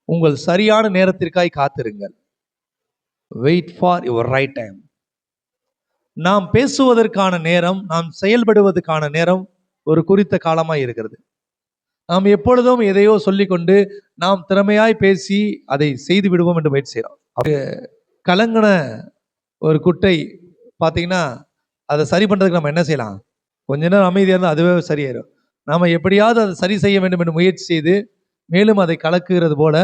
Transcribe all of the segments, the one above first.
உங்கள் சரியான நேரத்திற்காய் காத்திருங்கள். Wait for your right time. நாம் பேசுவதற்கான நேரம், நாம் செயல்படுவதற்கான நேரம் ஒரு குறித்த காலமாய் இருக்கிறது. நாம் எப்பொழுதும் எதையோ சொல்லிக்கொண்டு நாம் திறமையாய் பேசி அதை செய்து விடுவோம் என்று முயற்சி செய்கிறோம். கலங்கின ஒரு குட்டை பார்த்தீங்கன்னா, அதை சரி பண்ணுறதுக்கு நம்ம என்ன செய்யலாம்? கொஞ்ச நேரம் அமைதியாக இருந்தால் அதுவே சரியாயிடும். நாம் எப்படியாவது அதை சரி செய்ய வேண்டும் என்று முயற்சி செய்து மேலும் அதை கலக்குகிறது போல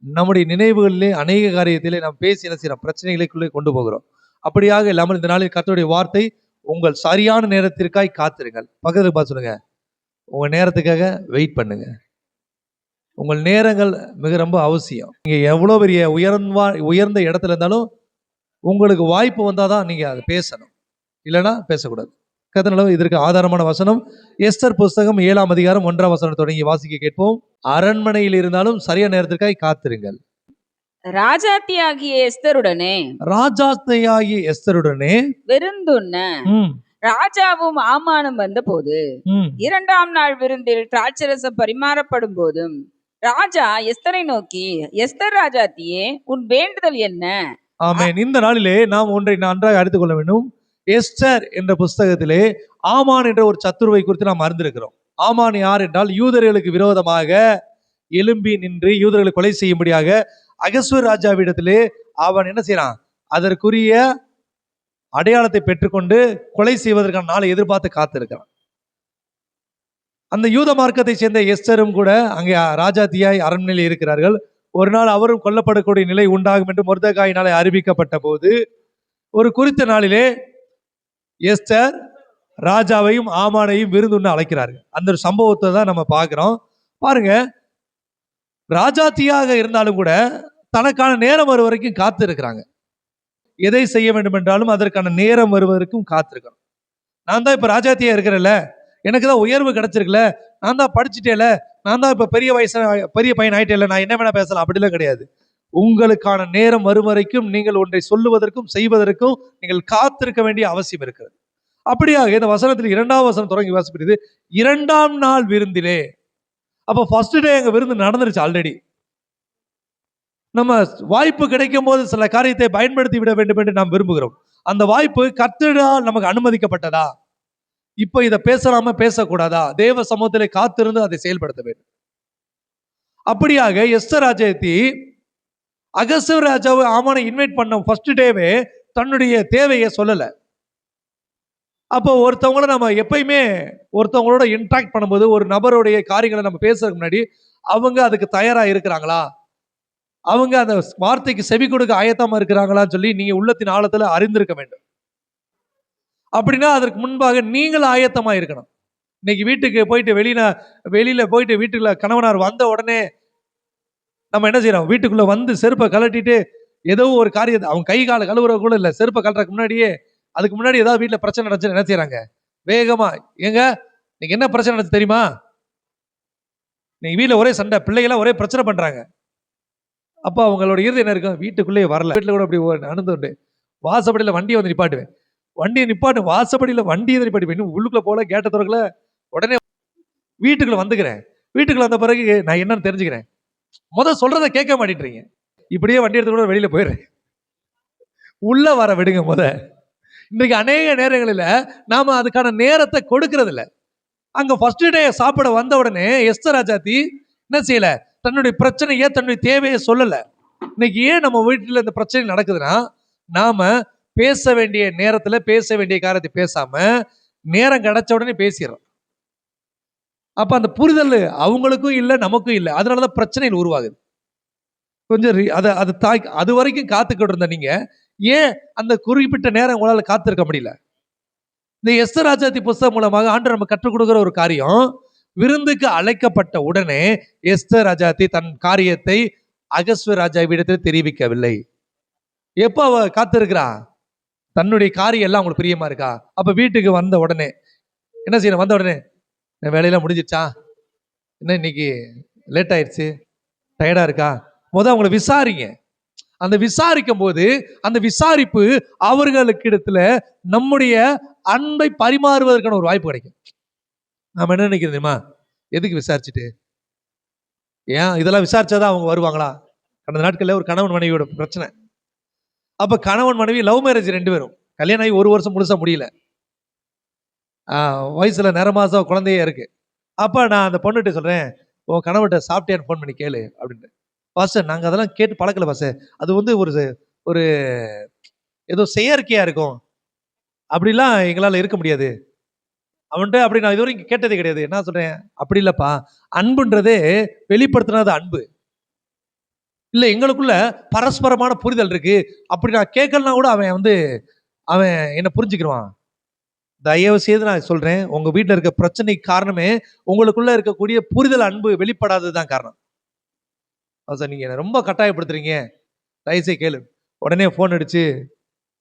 நம்முடைய நினைவுகளிலே அநேக காரியத்திலே நாம் பேசி என்ன செய்யறோம்? பிரச்சனைகளுக்குள்ளே கொண்டு போகிறோம். அப்படியாக இல்லாமல் இந்த நாளில் கர்த்தருடைய வார்த்தை, உங்கள் சரியான நேரத்திற்காய் காத்திருங்கள். பக்கத்துக்கு பார்த்து சொல்லுங்க, உங்க நேரத்துக்காக வெயிட் பண்ணுங்க. உங்கள் நேரங்கள் மிக ரொம்ப அவசியம். நீங்க எவ்வளோ பெரிய உயர்ந்த இடத்துல இருந்தாலும் உங்களுக்கு வாய்ப்பு வந்தாதான் நீங்க அதை பேசணும், இல்லைன்னா பேசக்கூடாது. கர்த்தர் இதற்கு ஆதாரமான வசனம் எஸ்தர் புஸ்தகம் 7ஆம் அதிகாரம் 1ஆம் வசனம் தொடங்கி வாசிக்க கேட்போம். அரண்மனையில் இருந்தாலும் சரியான நேரத்திற்காக காத்திருங்கள். ராஜாத்தியாகிய எஸ்தருடனே விருந்துண்ண ராஜாவும் ஆமானும் வந்த போது 2ஆம் நாள் விருந்தில் திராட்சரசம் பரிமாறப்படும் போதும் ராஜா எஸ்தரை நோக்கி, எஸ்தர் ராஜாத்தியே, உன் வேண்டுதல் என்ன? ஆமென். இந்த நாளிலே நாம் ஒன்றை நன்றாக அறிந்து கொள்ள வேண்டும். எஸ்தர் என்ற புஸ்தகத்திலே ஆமான் என்ற ஒரு சத்துருவை குறித்து நாம் அறிந்திருக்கிறோம். ஆமான் யார் என்றால், யூதர்களுக்கு விரோதமாக எழும்பி நின்று யூதர்களை கொலை செய்யும்படியாக அகஸ்வேரு ராஜாவிடத்திலே அவன் என்ன செய்யறான்? அதற்குரிய அடையாளத்தை பெற்றுக்கொண்டு கொலை செய்வதற்கான நாளை எதிர்பார்த்து காத்திருக்கிறான். அந்த யூத மார்க்கத்தை சேர்ந்த எஸ்தரும் கூட அங்கே ராஜாத்தியாய் அரண்மனையில் இருக்கிறார்கள். ஒரு நாள் அவரும் கொல்லப்படக்கூடிய நிலை உண்டாகும் என்று மொர்தெகாயினாலே அறிவிக்கப்பட்ட போது ஒரு குறித்த நாளிலே எஸ்தர் ராஜாவையும் ஆமானையும் விருந்துண்ண அழைக்கிறார்கள். அந்த சம்பவத்தை தான் நம்ம பார்க்கிறோம். பாருங்க, ராஜாத்தியாக இருந்தாலும் கூட தனக்கான நேரம் வரும் வரைக்கும் காத்து இருக்கிறாங்க. எதை செய்ய வேண்டும் என்றாலும் அதற்கான நேரம் வருவதற்கும் காத்திருக்கணும். நான் தான் இப்ப ராஜாத்தியா இருக்கிறேன்ல, எனக்கு தான் உயர்வு கிடைச்சிருக்குல்ல, நான் தான் படிச்சுட்டேல, நான் தான் இப்ப பெரிய பையன் ஆயிட்டேல, நான் என்ன வேணா பேசலாம், அப்படிலாம் கிடையாது. உங்களுக்கான நேரம் வரும் வரைக்கும் நீங்கள் ஒன்றை சொல்லுவதற்கும் செய்வதற்கும் நீங்கள் காத்திருக்க வேண்டிய அவசியம் இருக்கிறது. அப்படியாக இந்த வசனத்தில் 2ஆம் வசனம் தொடங்கி வாசிக்கிறது, 2ஆம் நாள் விருந்திலே. அப்ப ஃபர்ஸ்ட் டே எங்க விருந்து நடந்துருச்சு ஆல்ரெடி. நம்ம வாய்ப்பு கிடைக்கும் போது சில காரியத்தை பயன்படுத்தி விட வேண்டும் என்று நாம் விரும்புகிறோம். அந்த வாய்ப்பு கர்த்தரால் நமக்கு அனுமதிக்கப்பட்டதா? இப்ப இதை பேசலாம பேசக்கூடாதா? தேவ சமூகத்திலே காத்திருந்து அதை செயல்படுத்த வேண்டும். அப்படியாக எஸ்தர் ராஜாத்தி அகஸ்வேரு ராஜாவை ஆமானை இன்வைட் பண்ண ஃபர்ஸ்ட் டேவே தன்னுடைய தேவையை சொல்லல. அப்போ ஒருத்தவங்கள நம்ம எப்பயுமே ஒருத்தவங்களோட இன்ட்ராக்ட் பண்ணும்போது ஒரு நபருடைய காரியங்களை நம்ம பேசுறதுக்கு முன்னாடி அவங்க அதுக்கு தயாரா இருக்கிறாங்களா, அவங்க அந்த வார்த்தைக்கு செவி கொடுக்க ஆயத்தமா இருக்கிறாங்களான்னு சொல்லி நீங்க உள்ளத்தின் ஆழத்துல அறிந்திருக்க வேண்டும். அப்படின்னா அதற்கு முன்பாக நீங்கள் ஆயத்தமா இருக்கணும். இன்னைக்கு வீட்டுக்கு போயிட்டு வெளியில போயிட்டு வீட்டுக்குள்ள கணவனார் வந்த உடனே நம்ம என்ன செய்யறோம்? வீட்டுக்குள்ள வந்து செருப்பை கழட்டிட்டு ஏதோ ஒரு காரியத்தை அவங்க கை கால கழுவுற கூட இல்லை, செருப்பை கழட்டுறதுக்கு முன்னாடியே அதுக்கு முன்னாடி ஏதாவது வீட்டுல பிரச்சனை நடந்துச்சு என்ன செய்யறாங்க? வேகமா, ஏங்க நீங்க என்ன பிரச்சனை நடந்துச்சு தெரியுமா? நீங்க வீட்டுல ஒரே சண்டை, பிள்ளைகளாம் ஒரே பிரச்சனை பண்றாங்க. அப்ப அவங்களோட இறுதி என்ன இருக்கும்? வீட்டுக்குள்ளேயே வரல. வீட்டுல கூட அப்படி நடந்து வாசப்படியில வண்டியை வந்து நிப்பாட்டுவேன், வண்டியை நிப்பாட்டு வாசப்படியில வண்டியை நிப்பாட்டுவேன், உள்ளுக்குள்ள போல கேட்ட திறக்கல, உடனே வீட்டுக்குள்ள வந்துக்கிறேன். வீட்டுக்குள்ள வந்த பிறகு நான் என்னன்னு தெரிஞ்சுக்கிறேன். சொல்றதை கேட்க மாட்டேன்றீங்க. இப்படியே வண்டி எடுத்து கூட வெளியில போயிடுறேன். உள்ள வர விடுங்க. இன்னைக்கு அநேக நேரங்களில் நாம அதுக்கான நேரத்தை கொடுக்கறது இல்லை. அங்க ஃபர்ஸ்ட் டே சாப்பிட வந்த உடனே எஸ்தர் ராஜாத்தி என்ன செய்யல? தன்னுடைய பிரச்சனையை, தன்னுடைய தேவையை சொல்லல. இன்னைக்கு ஏன் நம்ம வீட்டுல இந்த பிரச்சனை நடக்குதுன்னா, நாம பேச வேண்டிய நேரத்துல பேச வேண்டிய காரியத்தை பேசாம நேரம் கிடைச்ச உடனே பேசிடுறோம். அப்ப அந்த புரிதல் அவங்களுக்கும் இல்லை, நமக்கும் இல்லை. அதனாலதான் பிரச்சனைகள் உருவாகுது. கொஞ்சம் அது வரைக்கும் காத்துக்கிட்டு இருந்த நீங்க ஏன் அந்த குறிப்பிட்ட நேரம் உங்களால காத்திருக்க முடியல? இந்த எஸ்தர் ராஜாத்தி புஸ்தகம் மூலமாக ஆண்டவர் நம்ம கற்றுக் கொடுக்கிற ஒரு காரியம், விருந்துக்கு அழைக்கப்பட்ட உடனே எஸ்தர் ராஜாத்தி தன் காரியத்தை அகஸ்வேரு ராஜாவிடத்தில் தெரிவிக்கவில்லை. எப்ப அவ காத்திருக்கிறா? தன்னுடைய காரியம் எல்லாம் அவங்களுக்கு பிரியமா இருக்கா? அப்ப வீட்டுக்கு வந்த உடனே என்ன செய்யணும்? வந்த உடனே வேலையெல்லாம் முடிஞ்சிச்சா, என்ன இன்னைக்கு லேட் ஆயிடுச்சு, டயர்டா இருக்கா, அவங்கள விசாரிங்க. அந்த விசாரிக்கும் போது அந்த விசாரிப்பு அவர்களுக்கு இடத்துல நம்முடைய அன்பை பரிமாறுவதற்கான ஒரு வாய்ப்பு கிடைக்கும். நாம என்ன நினைக்கிறது தெரியுமா? எதுக்கு விசாரிச்சுட்டு, ஏன் இதெல்லாம் விசாரிச்சாதான் அவங்க வருவாங்களா? கடந்த நாட்கள்ல ஒரு கணவன் மனைவியோட பிரச்சனை. அப்ப கணவன் மனைவி லவ் மேரேஜ் 2 பேரும். கல்யாணம் ஆகி 1 வருஷம் முழுசா முடியல. வயசுல நிற மாசம் குழந்தையே இருக்கு. அப்ப நான் அந்த பொண்ணுகிட்ட சொல்றேன், உன் கணவர்கிட்ட சாப்பிட்டியான்னு ஃபோன் பண்ணி கேளு அப்படின்னு. பாஸ்டர் நாங்க அதெல்லாம் கேட்டு பழக்கல பாஸ்டர். அது வந்து ஒரு ஒரு ஏதோ செயற்கையா இருக்கும். அப்படிலாம் எங்களால இருக்க முடியாது. அவன்கிட்ட அப்படி நான் இதுவரைக்கும் கேட்டதே கிடையாது. என்ன சொல்றேன், அப்படி இல்லப்பா. அன்புன்றதே வெளிப்படுத்தினது அன்பு. இல்ல எங்களுக்குள்ள பரஸ்பரமான புரிதல் இருக்கு. அப்படி நான் கேட்கலனா கூட அவன் என்ன புரிஞ்சுக்கிருவான். தயவு செய்து நான் சொல்றேன், உங்க வீட்டுல இருக்க பிரச்சனைக்கு காரணமே உங்களுக்குள்ள இருக்கக்கூடிய புரிதல் அன்பு வெளிப்படாததுதான் காரணம். சார் நீங்க என்ன ரொம்ப கட்டாயப்படுத்துறீங்க, தயவுசெய்து கேளு. உடனே போன் அடிச்சு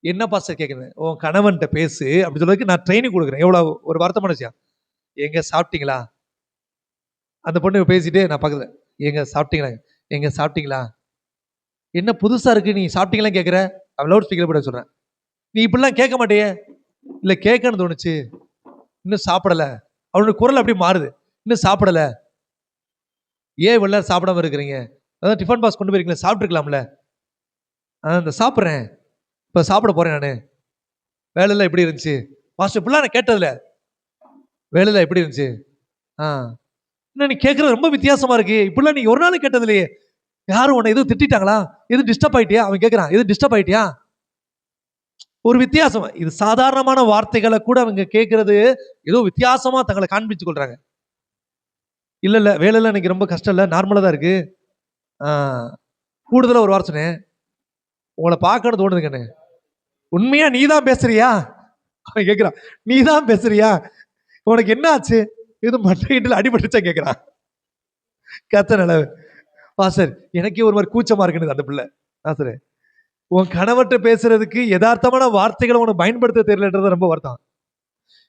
என்ன பாஸ்டர் கேட்குறேன், உன் கணவன்கிட்ட பேசு அப்படி சொல்றதுக்கு நான் ட்ரைனிங் கொடுக்குறேன். எவ்வளவு ஒரு வருத்தமான விஷயம். எங்க சாப்பிட்டீங்களா? அந்த பொண்ணு பேசிட்டு நான் பக்கத்துல, எங்க சாப்பிட்டீங்களா? எங்க சாப்பிட்டீங்களா? என்ன புதுசா இருக்கு நீ சாப்பிட்டீங்களா கேட்குற? அவன் லவுட் ஸ்பீக்கர் போட சொல்றேன். நீ இப்படிலாம் கேட்க மாட்டியே. இல்ல கேட்கணும்னு தோணுச்சு. இன்னும் சாப்பிடல. அவனோட குரல் அப்படி மாறுது. இன்னும் சாப்பிடல. ஏன் இவ்வளவு நேரம் சாப்பிடாம இருக்கிறீங்க? அதான் டிஃபன் பாக்ஸ் கொண்டு போயிருக்கீங்களா, சாப்பிட்டுருக்கலாம்ல. இந்த சாப்பிட்றேன், இப்ப சாப்பிட போறேன் நானு. வேலையெல்லாம் எப்படி இருந்துச்சு? மாஸ்டர் இப்படிலாம் நான் கேட்டதில்ல. வேலையெல்லாம் எப்படி இருந்துச்சு? என்ன நீ கேட்கறது ரொம்ப வித்தியாசமா இருக்கு. இப்படிலாம் நீ ஒரு நாள் கேட்டது இல்லையே. யாரும் உன்னை எதுவும் திட்டாங்களா? எதுவும் டிஸ்டர்ப் ஆயிட்டியா? அவன் கேட்கறான், எதுவும் டிஸ்டர்ப் ஆயிட்டியா? ஒரு வித்தியாசம். இது சாதாரணமான வார்த்தைகளை கூட அவங்க கேட்கறது ஏதோ வித்தியாசமா தங்களை காண்பிச்சு கொள்றாங்க. இல்ல இல்ல வேலையெல்லாம் எனக்கு ரொம்ப கஷ்டம் இல்ல, நார்மலா தான் இருக்கு. கூடுதலா ஒரு வாரம் சொன்னேன், உங்களை பார்க்கணும் தோணுது கண்ணு. உண்மையா நீ தான் பேசுறியா? அவன் கேட்கிறான், நீ தான் பேசுறியா? உனக்கு என்ன ஆச்சு? இது மட்டையிட்டு அடிபட்டுச்சா கேட்கிறான். கத்த நிலவு பாஸ்டர் எனக்கே ஒரு மாதிரி கூச்சமா இருக்குன்னு அந்த பிள்ளை. சரி உன் கணவர்கிட்ட பேசுறதுக்கு யதார்த்தமான வார்த்தைகளை உனக்கு பயன்படுத்த தெரியலன்றது ரொம்ப வருத்தம்.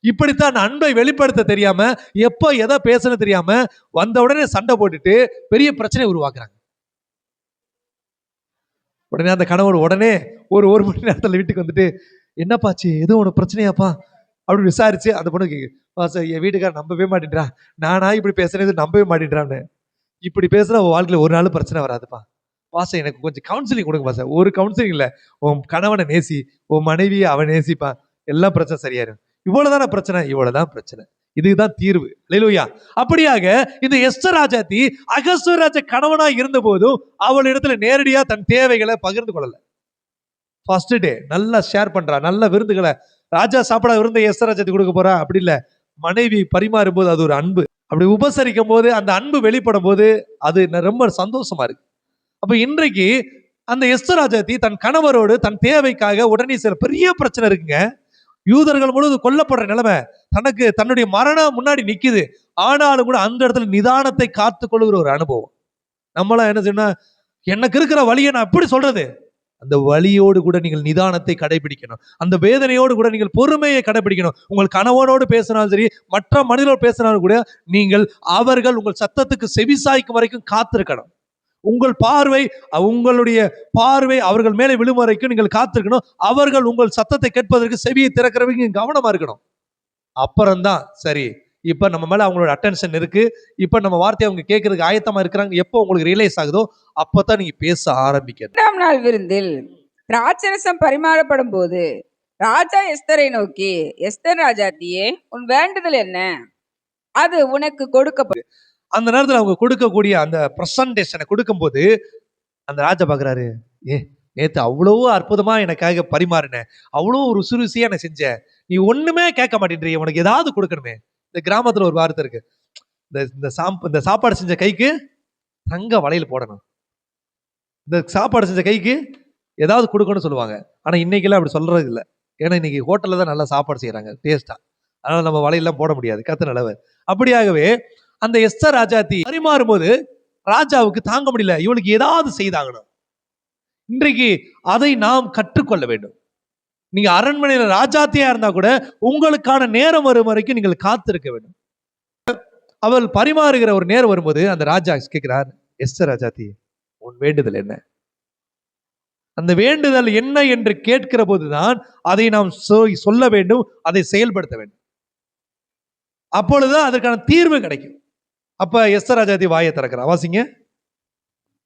இப்படித்தான் அன்பை வெளிப்படுத்த தெரியாம, எப்ப எதை பேசணும் தெரியாம வந்த உடனே சண்டை போட்டுட்டு பெரிய பிரச்சனை உருவாக்குறாங்க. உடனே அந்த கணவர் உடனே ஒரு மணி நேரத்துல வீட்டுக்கு வந்துட்டு, என்னப்பாச்சு எதுவும் உனக்கு பிரச்சனையாப்பா அப்படி விசாரிச்சு அந்த பொண்ணு கேக்கு, என் வீட்டுக்கார நம்பவே மாட்டேன்றா, நானா இப்படி பேசுறது நம்பவே மாட்டேன்றான்னு. இப்படி பேசுற உன் வாழ்க்கையில ஒரு நாள் பிரச்சனை வராதுப்பா. பாச எனக்கு கொஞ்சம் கவுன்சிலிங் கொடுங்க பாச. ஒரு கவுன்சிலிங் இல்ல, உன் கணவனை நேசி, உன் மனைவியை அவன் நேசிப்பா, எல்லாம் பிரச்சனை சரியாயிரும். இவ்வளவுதான பிரச்சனை? இவ்வளவுதான் பிரச்சனை. இதுதான் தீர்வு. அல்லேலூயா. அப்படியாக இந்த எஸ்தர் ராஜாத்தி அகஸ்வேரோஸ் கணவனா இருந்த போதும் அவள் இடத்துல நேரடியா தன் தேவைகளை பகிர்ந்து கொள்ளல. ஃபர்ஸ்ட் டே நல்லா ஷேர் பண்றா, நல்ல விருந்துகளை ராஜா சாப்பிட விருந்த எஸ்தர் ராஜாத்தி கொடுக்க போறா. அப்படி இல்ல, மனைவி பரிமாறும் போது அது ஒரு அன்பு. அப்படி உபசரிக்கும் போது அந்த அன்பு வெளிப்படும் போது அது ரொம்ப சந்தோஷமா இருக்கு. அப்ப இன்றைக்கு அந்த எஸ்தர் ராஜாத்தி தன் கணவரோடு தன் தேவைக்காக உடனே சில பெரிய பிரச்சனை இருக்குங்க. யூதர்கள் முழுவது கொல்லப்படுற நிலைமை, தனக்கு தன்னுடைய மரணம் முன்னாடி நிக்குது. ஆனாலும் கூட அந்த இடத்துல நிதானத்தை காத்துக் கொள்ளுகிற ஒரு அனுபவம். நம்மளாம் என்ன சொன்னா, எனக்கு இருக்கிற வழியை நான் எப்படி சொல்றது? அந்த வழியோடு கூட நீங்கள் நிதானத்தை கடைபிடிக்கணும். அந்த வேதனையோடு கூட நீங்கள் பொறுமையை கடைபிடிக்கணும். உங்கள் கணவனோடு பேசினாலும் சரி, மற்ற மனிதரோடு பேசினாலும் கூட நீங்கள் அவர்கள் உங்கள் சத்தத்துக்கு செவிசாய்க்கும் வரைக்கும் காத்திருக்கணும். உங்களுடைய பார்வை அவர்கள் மேலே விழும் வரைக்கும் நீங்கள் காத்திருக்கணும். அவர்கள் உங்கள் சத்தத்தை கேட்பதற்கு செவியை திறக்கிறவங்க கவனமா இருக்கணும். அப்புறம்தான் சரி, இப்ப நம்ம மேல அவங்களோட அட்டென்ஷன் இருக்கு, இப்ப நம்ம வார்த்தையை அவங்க கேட்கறதுக்கு ஆயத்தமா இருக்கிறாங்க. எப்போ உங்களுக்கு ரியலைஸ் ஆகுதோ அப்பதான் நீங்க பேச ஆரம்பிக்கணும். 2ஆம் நாள் விருந்தில் திராட்சரசம் பரிமாறப்படும் போது ராஜா எஸ்தரை நோக்கி, எஸ்தர் ராஜாத்தியே, உன் வேண்டுதல் என்ன? அது உனக்கு கொடுக்கப்படும். அந்த நேரத்தில் அவங்க கொடுக்கக்கூடிய அந்த பிரசன்டேஷனை கொடுக்கும் போது அந்த ராஜா பாக்குறாரு, நேத்து அவ்வளவு அற்புதமா எனக்காக பரிமாறின, அவ்வளவு ஒரு ருசியா எனக்கு செஞ்ச, நீ ஒண்ணுமே கேட்க மாட்டேன்றீ, உனக்கு ஏதாவது கொடுக்கணுமே. இந்த கிராமத்துல ஒரு வார்த்தை இருக்கு, இந்த சாப்பாடு செஞ்ச கைக்கு தங்க வளையல் போடணும், இந்த சாப்பாடு செஞ்ச கைக்கு ஏதாவது கொடுக்கணும்னு சொல்லுவாங்க. ஆனா இன்னைக்கெல்லாம் அப்படி சொல்றது இல்லை. ஏன்னா இன்னைக்கு ஹோட்டல்ல தான் நல்லா சாப்பாடு செய்யறாங்க டேஸ்டா, அதனால நம்ம வளையெல்லாம் போட முடியாது. கத்து நல்லவர். அப்படியாகவே அந்த எஸ்தர் ராஜாத்தி பரிமாறும் போது ராஜாவுக்கு தாங்க முடியல, இவளுக்கு ஏதாவது செய்தாகணும். இன்றைக்கு அதை நாம் கற்றுக்கொள்ள வேண்டும். நீங்க அரண்மனையில ராஜாத்தியா இருந்தா கூட உங்களுக்கான நேரம் வரும் வரைக்கும் நீங்கள் காத்திருக்க வேண்டும். அவள் பரிமாறுகிற ஒரு நேரம் வரும்போது அந்த ராஜா கேட்கிறார், எஸ்தர் ராஜாத்தி, உன் வேண்டுதல் என்ன? அந்த வேண்டுதல் என்ன என்று கேட்கிற போதுதான் அதை நாம் சொல்ல வேண்டும், அதை செயல்படுத்த வேண்டும். அப்பொழுதுதான் அதற்கான தீர்வு கிடைக்கும். அப்ப எஸ்தர் ராஜாத்தி வாயை திறக்கிறா. வாசிங்க.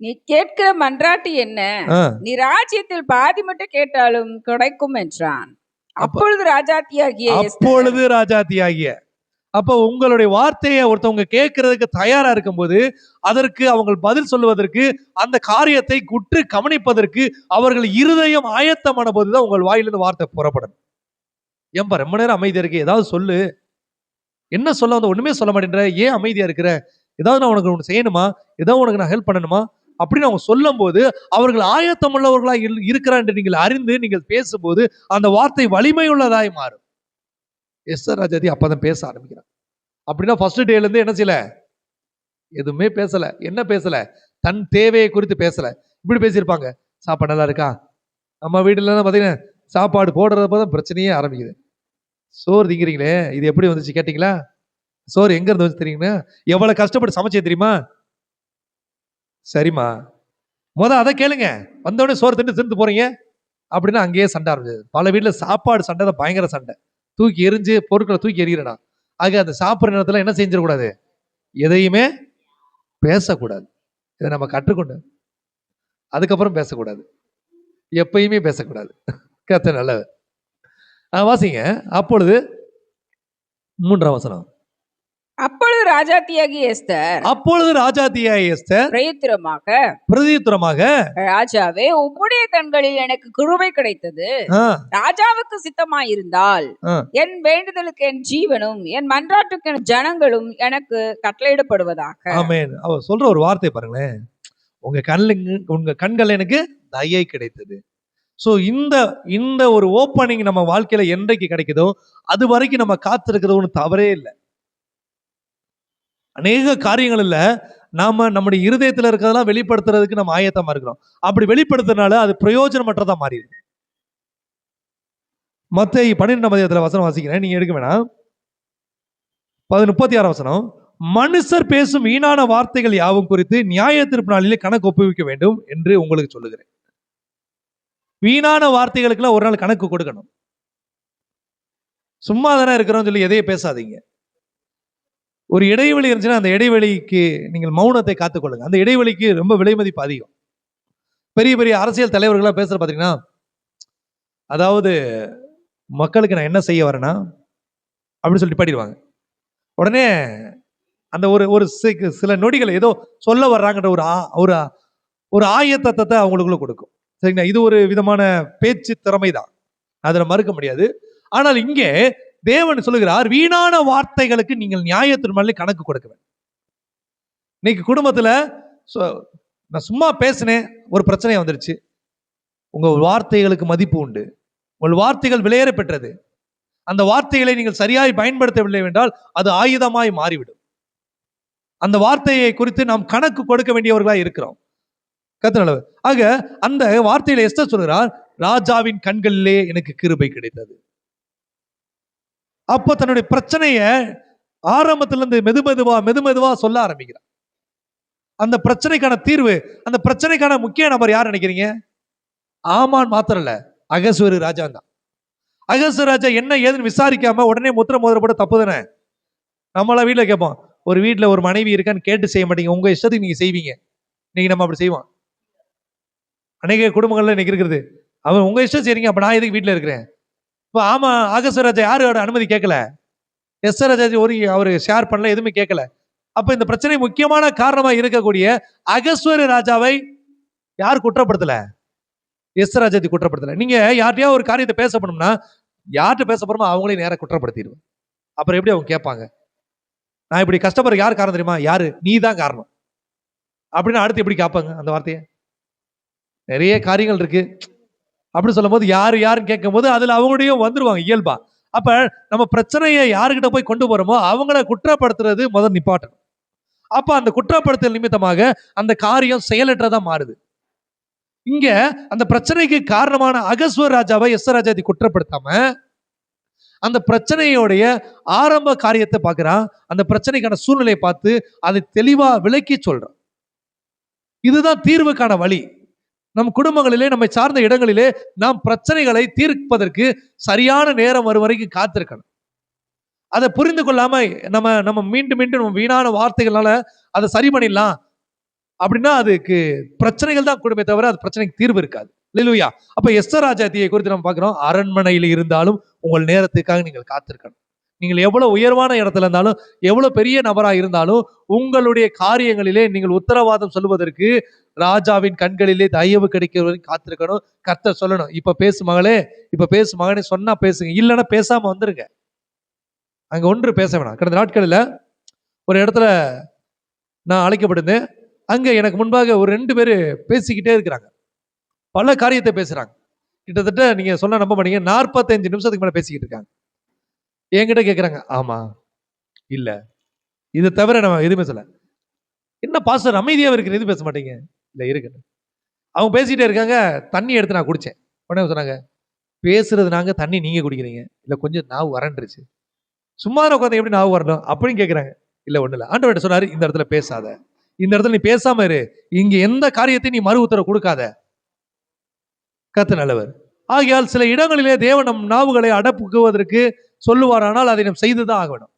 நீ கேட்கிற மன்றாட்டு என்ன? ஆ, நீ ராஜ்யத்தில் பாதி மட்டும் கேட்டாலும் கிடைக்கும் என்றான். அப்பொழுது ராஜாத்தியாகிய எஸ்தர் அப்பொழுது ராஜாத்தியாகிய அப்போ உங்களுடைய வார்த்தையை ஒருத்தவங்க கேட்கறதுக்கு தயாரா இருக்கும்போது அதற்கு அவங்க பதில் சொல்லுவதற்கு அந்த காரியத்தை குற்று கவனிப்பதற்கு அவர்கள் இருதயம் ஆயத்தமான போதுதான் உங்கள் வாயிலிருந்து வார்த்தை புறப்படணும். ஏன்பா ரொம்ப நேரம் அமைதியா இருக்கு, ஏதாவது சொல்லு, என்ன சொல்ல வந்து ஒண்ணுமே சொல்ல மாட்டேன்ற, ஏன் அமைதியா இருக்கிற, ஏதாவது நான் உனக்கு ஒன்று செய்யணுமா, ஏதாவது உனக்கு நான் ஹெல்ப் பண்ணணுமா அப்படின்னு அவங்க சொல்லும் போது அவர்கள் ஆயத்தம் உள்ளவர்களா இருக்கிறார் என்று நீங்கள் அறிந்து நீங்கள் பேசும்போது அந்த வார்த்தை வலிமை உள்ளதாய் மாறும். எஸ்தர் ராஜாதி அப்பதான் பேச ஆரம்பிக்கிறார். அப்படின்னா ஃபர்ஸ்ட் டேல இருந்து என்ன செய்யல, எதுவுமே பேசல. என்ன பேசல, தன் தேவையை குறித்து பேசல. இப்படி பேசியிருப்பாங்க, சாப்பாடு நல்லா இருக்கா, நம்ம வீட்டுல பாத்தீங்கன்னா சாப்பாடு போடுறப்பதான் பிரச்சனையே ஆரம்பிக்குது. சோறு திங்கிறீங்களே இது எப்படி வந்துச்சு கேட்டீங்களா, சோறு எங்க இருந்து வந்து தெரியுங்களா, எவ்வளவு கஷ்டப்பட்டு சமைச்சே தெரியுமா, சரிம்மா அதை கேளுங்க, வந்தோடனே சோறு தின்னு தின்னு போறீங்க அப்படின்னா அங்கேயே சண்டை ஆரம்பிச்சது. பல வீட்டுல சாப்பாடு சண்டை தான் பயங்கர சண்டை, தூக்கி எரிஞ்சு பொருட்களை தூக்கி எறிகிறடா. ஆக அந்த சாப்பிட்ற நேரத்துல என்ன செஞ்சிடக்கூடாது, எதையுமே பேசக்கூடாது. இதை நம்ம கற்றுக்கொண்டு அதுக்கப்புறம் பேசக்கூடாது, எப்பயுமே பேசக்கூடாது. கர்த்தர் நல்லவர். வாசிங்க. அப்பொழுது 3ஆம் வசனம். அப்பொழுது ராஜாத்தியாகிய எஸ்தர் அப்பொழுது ராஜாத்தியாகிய எஸ்தர் பிரதியுத்தரமாக ராஜாவே, உம்முடைய கண்களில் எனக்கு கிருபை கிடைத்தது. ராஜாவுக்கு சித்தமாயிருந்தால் என் வேண்டுதலுக்கு என் ஜீவனும் என் மன்றாட்டுக்கு என் ஜனங்களும் எனக்கு கட்டளையிடப்படுவதாக. ஆமென். அவர் சொல்ற ஒரு வார்த்தை பாருங்களேன், உங்க கண்கள் எனக்கு தயை கிடைத்தது. சோ இந்த ஒரு ஓப்பனிங் நம்ம வாழ்க்கையில என்றைக்கு கிடைக்குதோ அது வரைக்கும் நம்ம காத்திருக்கிறது ஒண்ணு தவறே இல்லை. அநேக காரியங்கள் இல்ல, நாம நம்முடைய இருதயத்துல இருக்கிறதெல்லாம் வெளிப்படுத்துறதுக்கு நம்ம ஆயத்தமா இருக்கிறோம். அப்படி வெளிப்படுத்துறதுனால அது பிரயோஜனமற்றதா மாறிடுது. மத்தேயு 12 வசனம் வாசிக்கிறேன், நீங்க எடுக்க வேணாம். 36 வசனம். மனுஷர் பேசும் வீணான வார்த்தைகள் யாவும் குறித்து நியாய தீர்ப்பு நாளிலே கணக்கு ஒப்புவிக்க வேண்டும் என்று உங்களுக்கு சொல்லுகிறேன். வீணான வார்த்தைகளுக்கெல்லாம் ஒரு நாள் கணக்கு கொடுக்கணும். சும்மா தானே இருக்கிறோம் சொல்லி எதையும் பேசாதீங்க. ஒரு இடைவெளி இருந்துச்சுன்னா அந்த இடைவெளிக்கு நீங்கள் மௌனத்தை காத்துக்கொள்ளுங்க. அந்த இடைவெளிக்கு ரொம்ப விலை மதிப்பு அதிகம். பெரிய பெரிய அரசியல் தலைவர்களாக பேசுற பாத்தீங்கன்னா, அதாவது மக்களுக்கு நான் என்ன செய்ய வரேன்னா அப்படின்னு சொல்லிட்டு பாடிடுவாங்க. உடனே அந்த ஒரு சில நொடிகள் ஏதோ சொல்ல வர்றாங்கன்ற ஒரு ஆயத்தத்தை அவங்களுக்குள்ள கொடுக்கும். சரிங்களா, இது ஒரு விதமான பேச்சு திறமை தான், அதை மறுக்க முடியாது. ஆனால் இங்கே தேவன் சொல்லுகிறார், வீணான வார்த்தைகளுக்கு நீங்கள் நியாயத்தின் கணக்கு கொடுக்க வேண்டும். இன்னைக்கு குடும்பத்துல நான் சும்மா பேசினேன், ஒரு பிரச்சனை வந்துருச்சு. உங்க வார்த்தைகளுக்கு மதிப்பு உண்டு, உங்கள் வார்த்தைகள் விலையேற பெற்றது. அந்த வார்த்தைகளை நீங்கள் சரியாய் பயன்படுத்தவில்லை என்றால் அது ஆயுதமாய் மாறிவிடும். அந்த வார்த்தையை குறித்து நாம் கணக்கு கொடுக்க வேண்டியவர்களாய் இருக்கிறோம். கர்த்தர். ஆக அந்த வார்த்தையில எஸ்தர் சொல்கிறார், ராஜாவின் கண்களிலே எனக்கு கிருபை கிடைத்தது. அப்ப தன்னுடைய பிரச்சனைய ஆரம்பத்துல இருந்து மெதுமெதுவா சொல்ல ஆரம்பிக்கிறார். அந்த பிரச்சனைக்கான தீர்வு, அந்த பிரச்சனைக்கான முக்கிய நபர் யார் நினைக்கிறீங்க? ஆமான் மாத்திரம் இல்ல, அகஸ்வேரு ராஜா தான். அகஸ்வேரு ராஜா என்ன ஏதுன்னு விசாரிக்காம உடனே முத்திர மோதிர போட தப்பு தானே. நம்மள வீட்டுல கேட்போம், ஒரு வீட்டுல ஒரு மனைவி இருக்கான்னு கேட்டு செய்ய மாட்டீங்க, உங்க இஷ்டத்துக்கு நீங்க செய்வீங்க. இன்னைக்கு நம்ம அப்படி செய்வோம். அநேக குடும்பங்கள்ல இன்னைக்கு இருக்கிறது, அவன் உங்க இஷ்டம் செய்றீங்க, அப்ப நான் எதுக்கு வீட்டுல இருக்கிறேன். இப்போ ஆமா, அகஸ்வேரு ராஜா யாரோட அனுமதி கேட்கல, எஸ்தர் ராஜா அவரு ஷேர் பண்ணல, எதுவுமே கேட்கல. அப்ப இந்த பிரச்சனை முக்கியமான காரணமா இருக்கக்கூடிய அகஸ்வேரு ராஜாவை யார் குற்றப்படுத்தல? எஸ்தர் ராஜாதி குற்றப்படுத்தல. நீங்க யார்கிட்டயா ஒரு காரியத்தை பேசப்படணும்னா யார்கிட்ட பேச போறோமோ அவங்களே நேரம் குற்றப்படுத்திடுவோம். அப்புறம் எப்படி அவங்க கேட்பாங்க, நான் இப்படி கஷ்டப்படுற யார் காரணம் தெரியுமா? யாரு? நீ தான் காரணம் அப்படின்னு அடுத்து எப்படி கேட்பாங்க அந்த வார்த்தையை? நிறைய காரியங்கள் இருக்கு. அப்படி சொல்லும் போது யாருன்னு கேட்கும் போது அதுல அவங்களுடைய வந்துருவாங்க இயல்பா. அப்ப நம்ம பிரச்சனையை யாருக்கிட்ட போய் கொண்டு போறோமோ அவங்கள குற்றப்படுத்துறது முதல் நிப்பாட்டணும். அப்ப அந்த குற்றப்படுத்தல் நிமித்தமாக அந்த காரியம் செயலற்றதா மாறுது. இங்க அந்த பிரச்சனைக்கு காரணமான அகஸ்வேரு ராஜாவை எஸ்தர் ராஜாதி குற்றப்படுத்தாம அந்த பிரச்சனையோடைய ஆரம்ப காரியத்தை பார்க்கிறான். அந்த பிரச்சனைக்கான சூழ்நிலையை பார்த்து அதை தெளிவா விளக்கி சொல்றான். இதுதான் தீர்வுக்கான வழி. நம் குடும்பங்களிலே, நம்மை சார்ந்த இடங்களிலே நாம் பிரச்சனைகளை தீர்ப்பதற்கு சரியான நேரம் வரும் வரைக்கும் காத்திருக்கணும். அதை புரிந்து கொள்ளாம நம்ம மீண்டும் நம்ம வீணான வார்த்தைகளால அதை சரி பண்ணிடலாம், அப்படின்னா அதுக்கு பிரச்சனைகள் தான் கூடுமே தவிர அது பிரச்சனைக்கு தீர்வு இருக்காது. அல்லேலூயா. அப்ப எஸ்தர் ராஜாத்தியை குறித்து நம்ம பார்க்கிறோம். அரண்மனையில் இருந்தாலும் உங்கள் நேரத்துக்காக நீங்கள் காத்திருக்கணும். நீங்கள் எவ்வளவு உயர்வான இடத்துல இருந்தாலும், எவ்வளவு பெரிய நபரா இருந்தாலும், உங்களுடைய காரியங்களிலே நீங்கள் உத்தரவாதம் சொல்வதற்கு ராஜாவின் கண்களிலே தயவு கிடைக்கிற வரைக்கும் காத்திருக்கணும். கர்த்தர் சொல்லணும், இப்ப பேசு மகளே, இப்ப பேசு மகனே, சொன்னா பேசுங்க, இல்லைன்னா பேசாம வந்துருங்க. அங்க ஒன்று பேச வேணாம். கடந்த நாட்களில் ஒரு இடத்துல நான் அழைக்கப்பட்டிருந்தேன். அங்க எனக்கு முன்பாக ஒரு 2 பேர் பேசிக்கிட்டே இருக்கிறாங்க. பல காரியத்தை பேசுறாங்க. கிட்டத்தட்ட நீங்க சொன்னா நம்ப மாட்டீங்க, 45 நிமிஷத்துக்கு மேல பேசிக்கிட்டு இருக்காங்க. என்கிட்ட கேட்குறாங்க, ஆமா, இல்ல, இதை தவிர நம்ம எதுவுமே சொல்ல. என்ன பாஸ்டர் அமைதியாக இருக்கிற, எது பேச மாட்டீங்க? இல்ல இருக்கு. அவங்க பேசிட்டே இருக்காங்க. தண்ணி எடுத்து நான் குடிச்சேன். உடனே சொன்னாங்க, பேசுறது நாங்க, தண்ணி நீங்க குடிக்கிறீங்க. இல்ல கொஞ்சம் நாவு வறண்டுருச்சு. சும்மா உட்காந்து எப்படி நாவு வரணும் அப்படின்னு கேட்குறாங்க. இல்ல ஒண்ணு இல்ல, ஆண்டவர் சொன்னாரு, இந்த இடத்துல பேசாத, இந்த இடத்துல நீ பேசாம இரு, இங்க எந்த காரியத்தையும் நீ மறு உத்தரவு கொடுக்காத. கர்த்தர் நல்லவர். ஆகையால் சில இடங்களிலே தேவன் நம் நாவுகளை அடப்புக்குவதற்கு சொல்லுவாரானால் அதை நாம் செய்துதான் ஆக வேண்டும்.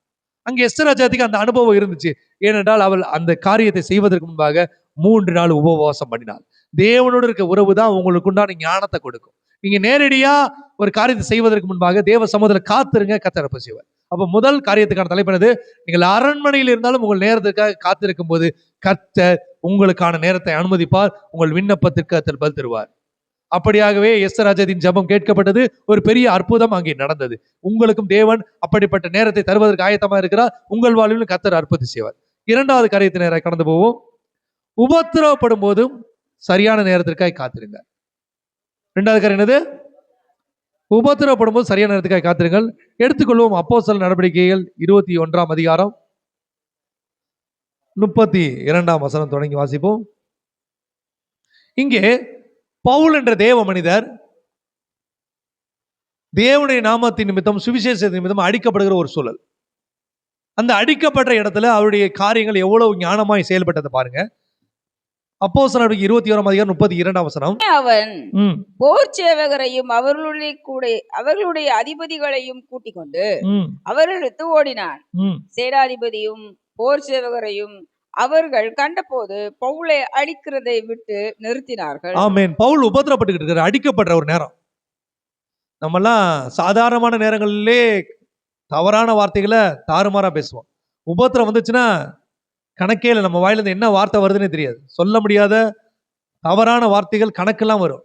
அங்கே எஸ்தர் ராஜாத்திக்கு அந்த அனுபவம் இருந்துச்சு. ஏனென்றால் அவள் அந்த காரியத்தை செய்வதற்கு முன்பாக 3 நாள் உபவாசம் பண்ணினாள். தேவனோடு இருக்க உறவு தான் உங்களுக்கு உண்டான ஞானத்தை கொடுக்கும். நீங்க நேரடியா ஒரு காரியத்தை செய்வதற்கு முன்பாக தேவ சமூகத்துல காத்திருங்க, கர்த்தர் செய்வார். அப்ப முதல் காரியத்துக்கான தலைப்பானது, நீங்கள் அரண்மனையில் இருந்தாலும் உங்கள் நேரத்துக்காக காத்திருக்கும் போது கர்த்தர் உங்களுக்கான நேரத்தை அனுமதிப்பார். உங்கள் விண்ணப்பத்திற்கு கர்த்தர் பதில் தருவார். அப்படியாகவே எஸ்தர் ராஜாத்தின் ஜெபம் கேட்கப்பட்டது. ஒரு பெரிய அற்புதம் அங்கே நடந்தது. உங்களுக்கும் தேவன் அப்படிப்பட்ட நேரத்தை தருவதற்கு ஆயத்தமா இருக்கிறார். உங்கள் வாழ்விலும் கர்த்தர் அற்புதம் செய்வார். 2வது காரியத்தை நேரம் கடந்து போவோம். உபத்திரவப்படும் போதும் சரியான நேரத்திற்காக காத்திருங்க. 2வது காரியம் என்னது? உபத்திரவப்படும் போது சரியான நேரத்துக்காக காத்திருங்கள். எடுத்துக்கொள்வோம் அப்போஸ்தலர் நடவடிக்கைகள் 21ஆம் அதிகாரம் 32ஆம் வசனம் தொடங்கி வாசிப்போம். இங்கே பவுல் என்ற தேவ மனிதர் தேவனுடைய நாமத்தின் நிமித்தம், சுவிசேஷத்தின் நிமித்தம் அடிக்கப்படுகிற ஒரு சூழல். அந்த அடிக்கப்பட்ட இடத்துல அவருடைய காரியங்கள் எவ்வளவு ஞானமாய் செயல்பட்டதை பாருங்க. அப்போஸ்தலர் நடவடிக்கை 21ஆம் அதிகாரம் 32ஆம் வசனம். அவன் போர் சேவகரையும் அவர்களுடைய அதிபதிகளையும் கூட்டிக் கொண்டு அவர்களுக்கு ஓடினான். சேனாதிபதியும் போர் சேவகரையும் அவர்கள் கண்டபோது பவுலை அடிக்கிறதை விட்டு நிறுத்தினார்கள். ஆமென். பவுல் உபத்திரப்பட்டுக்கிட்டு இருக்கிற, அடிக்கப்படுற ஒரு நேரம். நம்மெல்லாம் சாதாரணமான நேரங்களிலே தவறான வார்த்தைகளை தாறுமாறா பேசுவோம். உபத்திரம் வந்துச்சுன்னா கணக்கே இல்லை. நம்ம வாயிலிருந்து என்ன வார்த்தை வருதுன்னே தெரியாது. சொல்ல முடியாத தவறான வார்த்தைகள் கணக்கெல்லாம் வரும்.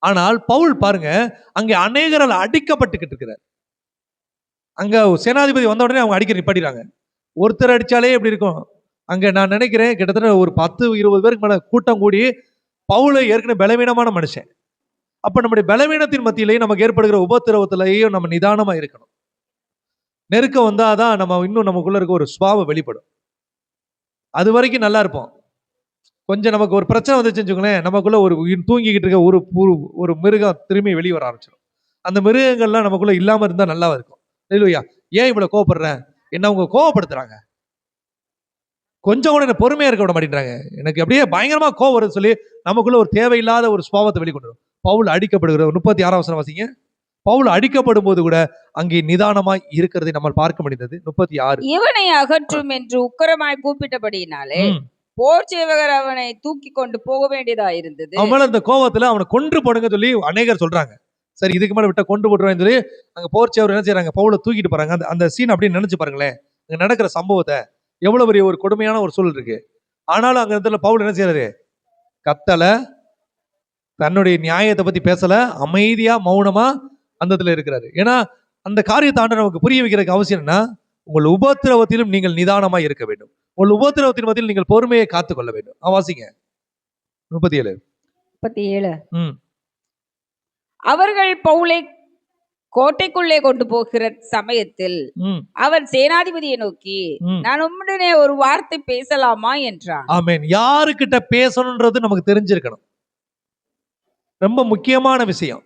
ஆனால் பவுல் பாருங்க, அங்கே அநேகரால் அடிக்கப்பட்டுக்கிட்டு இருக்கிறார். அங்க சேனாதிபதி வந்த உடனே அவங்க அடிக்க நிப்பாட்டிறாங்க. ஒருத்தர் அடிச்சாலே எப்படி இருக்கும்? அங்க நான் நினைக்கிறேன் கிட்டத்தட்ட ஒரு 10-20 பேருக்கு மேல கூட்டம் கூடி, பவுலை ஏற்கனவே பலவீனமான மனுஷன். அப்ப நம்முடைய பலவீனத்தின் மத்தியிலேயே நமக்கு ஏற்படுகிற உபத்திரவத்திலேயும் நம்ம நிதானமா இருக்கணும். நெருக்கம் வந்தாதான் நம்ம இன்னும் நமக்குள்ள இருக்க ஒரு சுபாவம் வெளிப்படும். அது வரைக்கும் நல்லா இருப்போம். கொஞ்சம் நமக்கு ஒரு பிரச்சனை வந்துச்சுன்னு வச்சுக்கோங்களேன், நமக்குள்ள ஒரு தூங்கிக்கிட்டு இருக்க ஒரு மிருகம் திரும்பி வெளியே வர ஆரம்பிச்சிடும். அந்த மிருகங்கள்லாம் நமக்குள்ள இல்லாம இருந்தா நல்லா இருக்கும். இல்லையா? ஏன் இவ்வளவு கோவப்படுறேன்? என்ன அவங்க கோவப்படுத்துறாங்க? கொஞ்சம் கூட என்ன பொறுமையா இருக்க விட மாட்டேங்கிறாங்க. எனக்கு அப்படியே பயங்கரமா கோவம் வருது சொல்லி நமக்குள்ள ஒரு தேவையில்லாத ஒரு சுபாவத்தை வெளிக்கொண்டு வரும். பவுல் அடிக்கப்படுகிற 36ஆம் வசனம் வாசிங்க. பவுல் அடிக்கப்படும் போது கூட அங்கே நிதானமாய் இருக்கிறதை நம்ம பார்க்க முடிந்தது. 36. இவனை அகற்றும் என்று உக்கிரமாய் கூப்பிட்டபடியினாலே போர் சேவகர் அவனை தூக்கி கொண்டு போக வேண்டியதா இருந்தது. அவன் அந்த கோவத்துல அவனை கொன்று போடுங்க சொல்லி அநேகர் சொல்றாங்க. சரி, இதுக்கு மேல விட்டா கொண்டு போட்டுருவேன் சொல்லி அங்க போர் சேவர் என்ன செய்யறாங்க? பவுலை தூக்கிட்டு போறாங்க. அந்த சீன் அப்படின்னு நினைச்சு பாருங்களேன். அங்க நடக்கிற சம்பவத்தை, எவ்வளவு பெரிய ஒரு கொடுமையான ஒரு சூழல் இருக்கு. ஆனாலும் அங்க இடத்துல பவுல் என்ன செய்யறாரு? கத்தல, தன்னுடைய நியாயத்தை பத்தி பேசல, அமைதியா மௌனமா அந்த இடத்துல இருக்கிறாரு. ஏன்னா அந்த காரியத்தை ஆண்டு நமக்கு புரிய வைக்கிறதுக்கு அவசியம் என்ன? உங்கள் உபத்திரவத்திலும் நீங்கள் நிதானமா இருக்க வேண்டும். உங்கள் உபத்திரவத்தின் மத்தியில் நீங்கள் பொறுமையை காத்துக்கொள்ள வேண்டும். வாசிங்க 37. அவர்கள் பவுலை கோட்டைக்குள்ளே கொண்டு போகிற சமயத்தில் அவன் சேனாதிபதியை நோக்கி, நான் உம்முடனே ஒரு வார்த்தை பேசலாமா என்றான். ஆமென். யாருக்கிட்ட பேசணும்ன்றது நமக்கு தெரிஞ்சிருக்கணும். ரொம்ப முக்கியமான விஷயம்.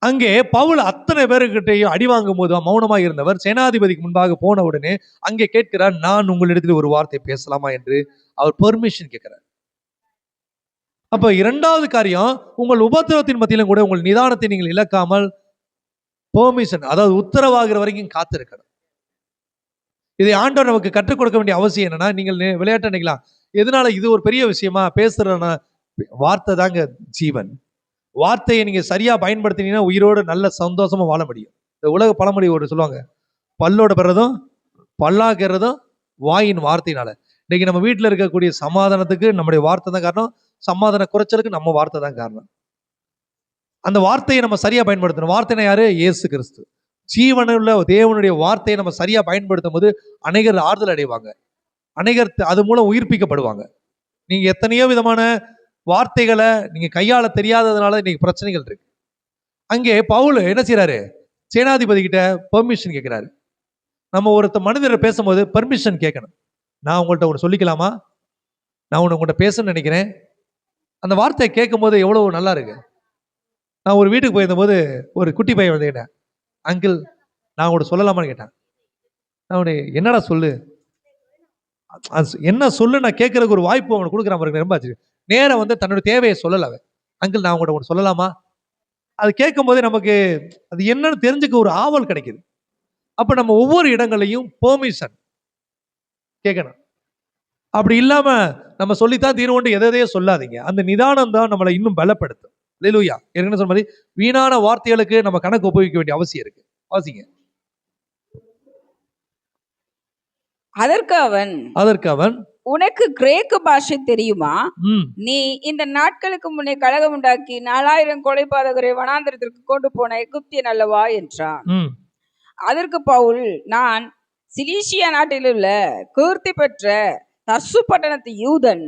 அங்கே பவுல் அத்தனை பேருக்கிட்டையும் அடி வாங்கும் போது மௌனமாக இருந்தவர் சேனாதிபதிக்கு முன்பாக போன உடனே அங்கே கேட்கிறார், நான் உங்களிடத்தில் ஒரு வார்த்தை பேசலாமா என்று அவர் பெர்மிஷன் கேட்கிறார். அப்ப 2வது காரியம், உங்கள் உபத்திரவத்தின் மத்தியிலும் கூட உங்கள் நிதானத்தை நீங்கள் இழக்காமல் பெர்மிஷன், அதாவது உத்தரவாகிற வரைக்கும் காத்திருக்கணும். இதை ஆண்டவர் நமக்கு கற்றுக் கொடுக்க வேண்டிய அவசியம் என்னன்னா, நீங்கள் விளையாட்டு நினைக்கலாம், எதனால இது ஒரு பெரிய விஷயமா பேசுறேன்னா, வார்த்தை தாங்க ஜீவன். வார்த்தையை நீங்க சரியா பயன்படுத்தினீங்கன்னா உயிரோடு நல்ல சந்தோஷமா வாழ முடியும். இந்த உலக பழமொழி ஒரு சொல்லுவாங்க, பல்லோட பெறதும் பல்லாகிறதும் வாயின் வார்த்தையினால. இன்னைக்கு நம்ம வீட்டில் இருக்கக்கூடிய சமாதானத்துக்கு நம்முடைய வார்த்தை தான் காரணம், சமாதான குறைச்சலுக்கு நம்ம வார்த்தை தான் காரணம். அந்த வார்த்தையை நம்ம சரியா பயன்படுத்தணும். வார்த்தைனா யாரு? இயேசு கிறிஸ்து. ஜீவனுள்ள தேவனுடைய வார்த்தையை நம்ம சரியா பயன்படுத்தும் போது அநேகர் ஆறுதல் அடைவாங்க, அநேகர் அது மூலம் உயிர்ப்பிக்கப்படுவாங்க. நீங்க எத்தனையோ விதமான வார்த்தைகளை நீங்க கையாள தெரியாததுனால இன்னைக்கு பிரச்சனைகள் இருக்கு. அங்கே பவுல் என்ன செய்யறாரு? சேனாதிபதி கிட்ட பெர்மிஷன் கேட்கிறாரு. நம்ம ஒருத்த மனிதரை பேசும்போது பெர்மிஷன் கேட்கணும். நான் உங்கள்கிட்ட ஒன்று சொல்லிக்கலாமா? நான் உங்கள்கிட்ட பேசணும்னு நினைக்கிறேன். அந்த வார்த்தையை கேட்கும் போது எவ்வளவு நல்லா இருக்கு. நான் ஒரு வீட்டுக்கு போயிருந்தபோது ஒரு குட்டி பையன் வந்து கேட்டேன், அங்கிள் நான் உங்கள்கிட்ட சொல்லலாமான்னு கேட்டேன். நான் உடனே என்னடா சொல்லு, என்ன சொல்லு, நான் கேட்கறதுக்கு ஒரு வாய்ப்பு அவனுக்கு கொடுக்குறான் பாருங்க. ரொம்ப ஆச்சு. நேரம் வந்து தன்னோட தேவையை சொல்லல அவன். அங்கிள் நான் உங்கள்கிட்ட ஒன்று சொல்லலாமா? அது கேட்கும் போதே நமக்கு அது என்னன்னு தெரிஞ்சுக்க ஒரு ஆவல் கிடைக்குது. அப்ப நம்ம ஒவ்வொரு இடங்களையும் பெர்மிஷன் கேட்கணும். அப்படி இல்லாம நம்ம சொல்லித்தான் தீர்வோண்டு எதையோ சொல்லாதீங்க. அந்த நிதானம் தான் நம்மளை இன்னும் பலப்படுத்தும். அல்லேலூயா. ஏற்கனவே சொன்ன மாதிரி வீணான வார்த்தைகளுக்கு நம்ம கணக்கு ஒப்புவிக்க வேண்டிய அவசியம் இருக்கு. வாசிங்க. அதற்கு அவன் உனக்கு கிரேக்க பாஷை தெரியுமா? நீ இந்த நாட்களுக்கு முன்னே கலகம் உண்டாக்கி 4000 கொலைபாதகரை வனாந்திரத்திற்கு கொண்டு போன எகிப்தியன் அல்லவா என்றான். அதற்கு பவுல், நான் சிலிசியா நாட்டில் உள்ள கீர்த்தி பெற்ற தர்சு பட்டணத்து யூதன்,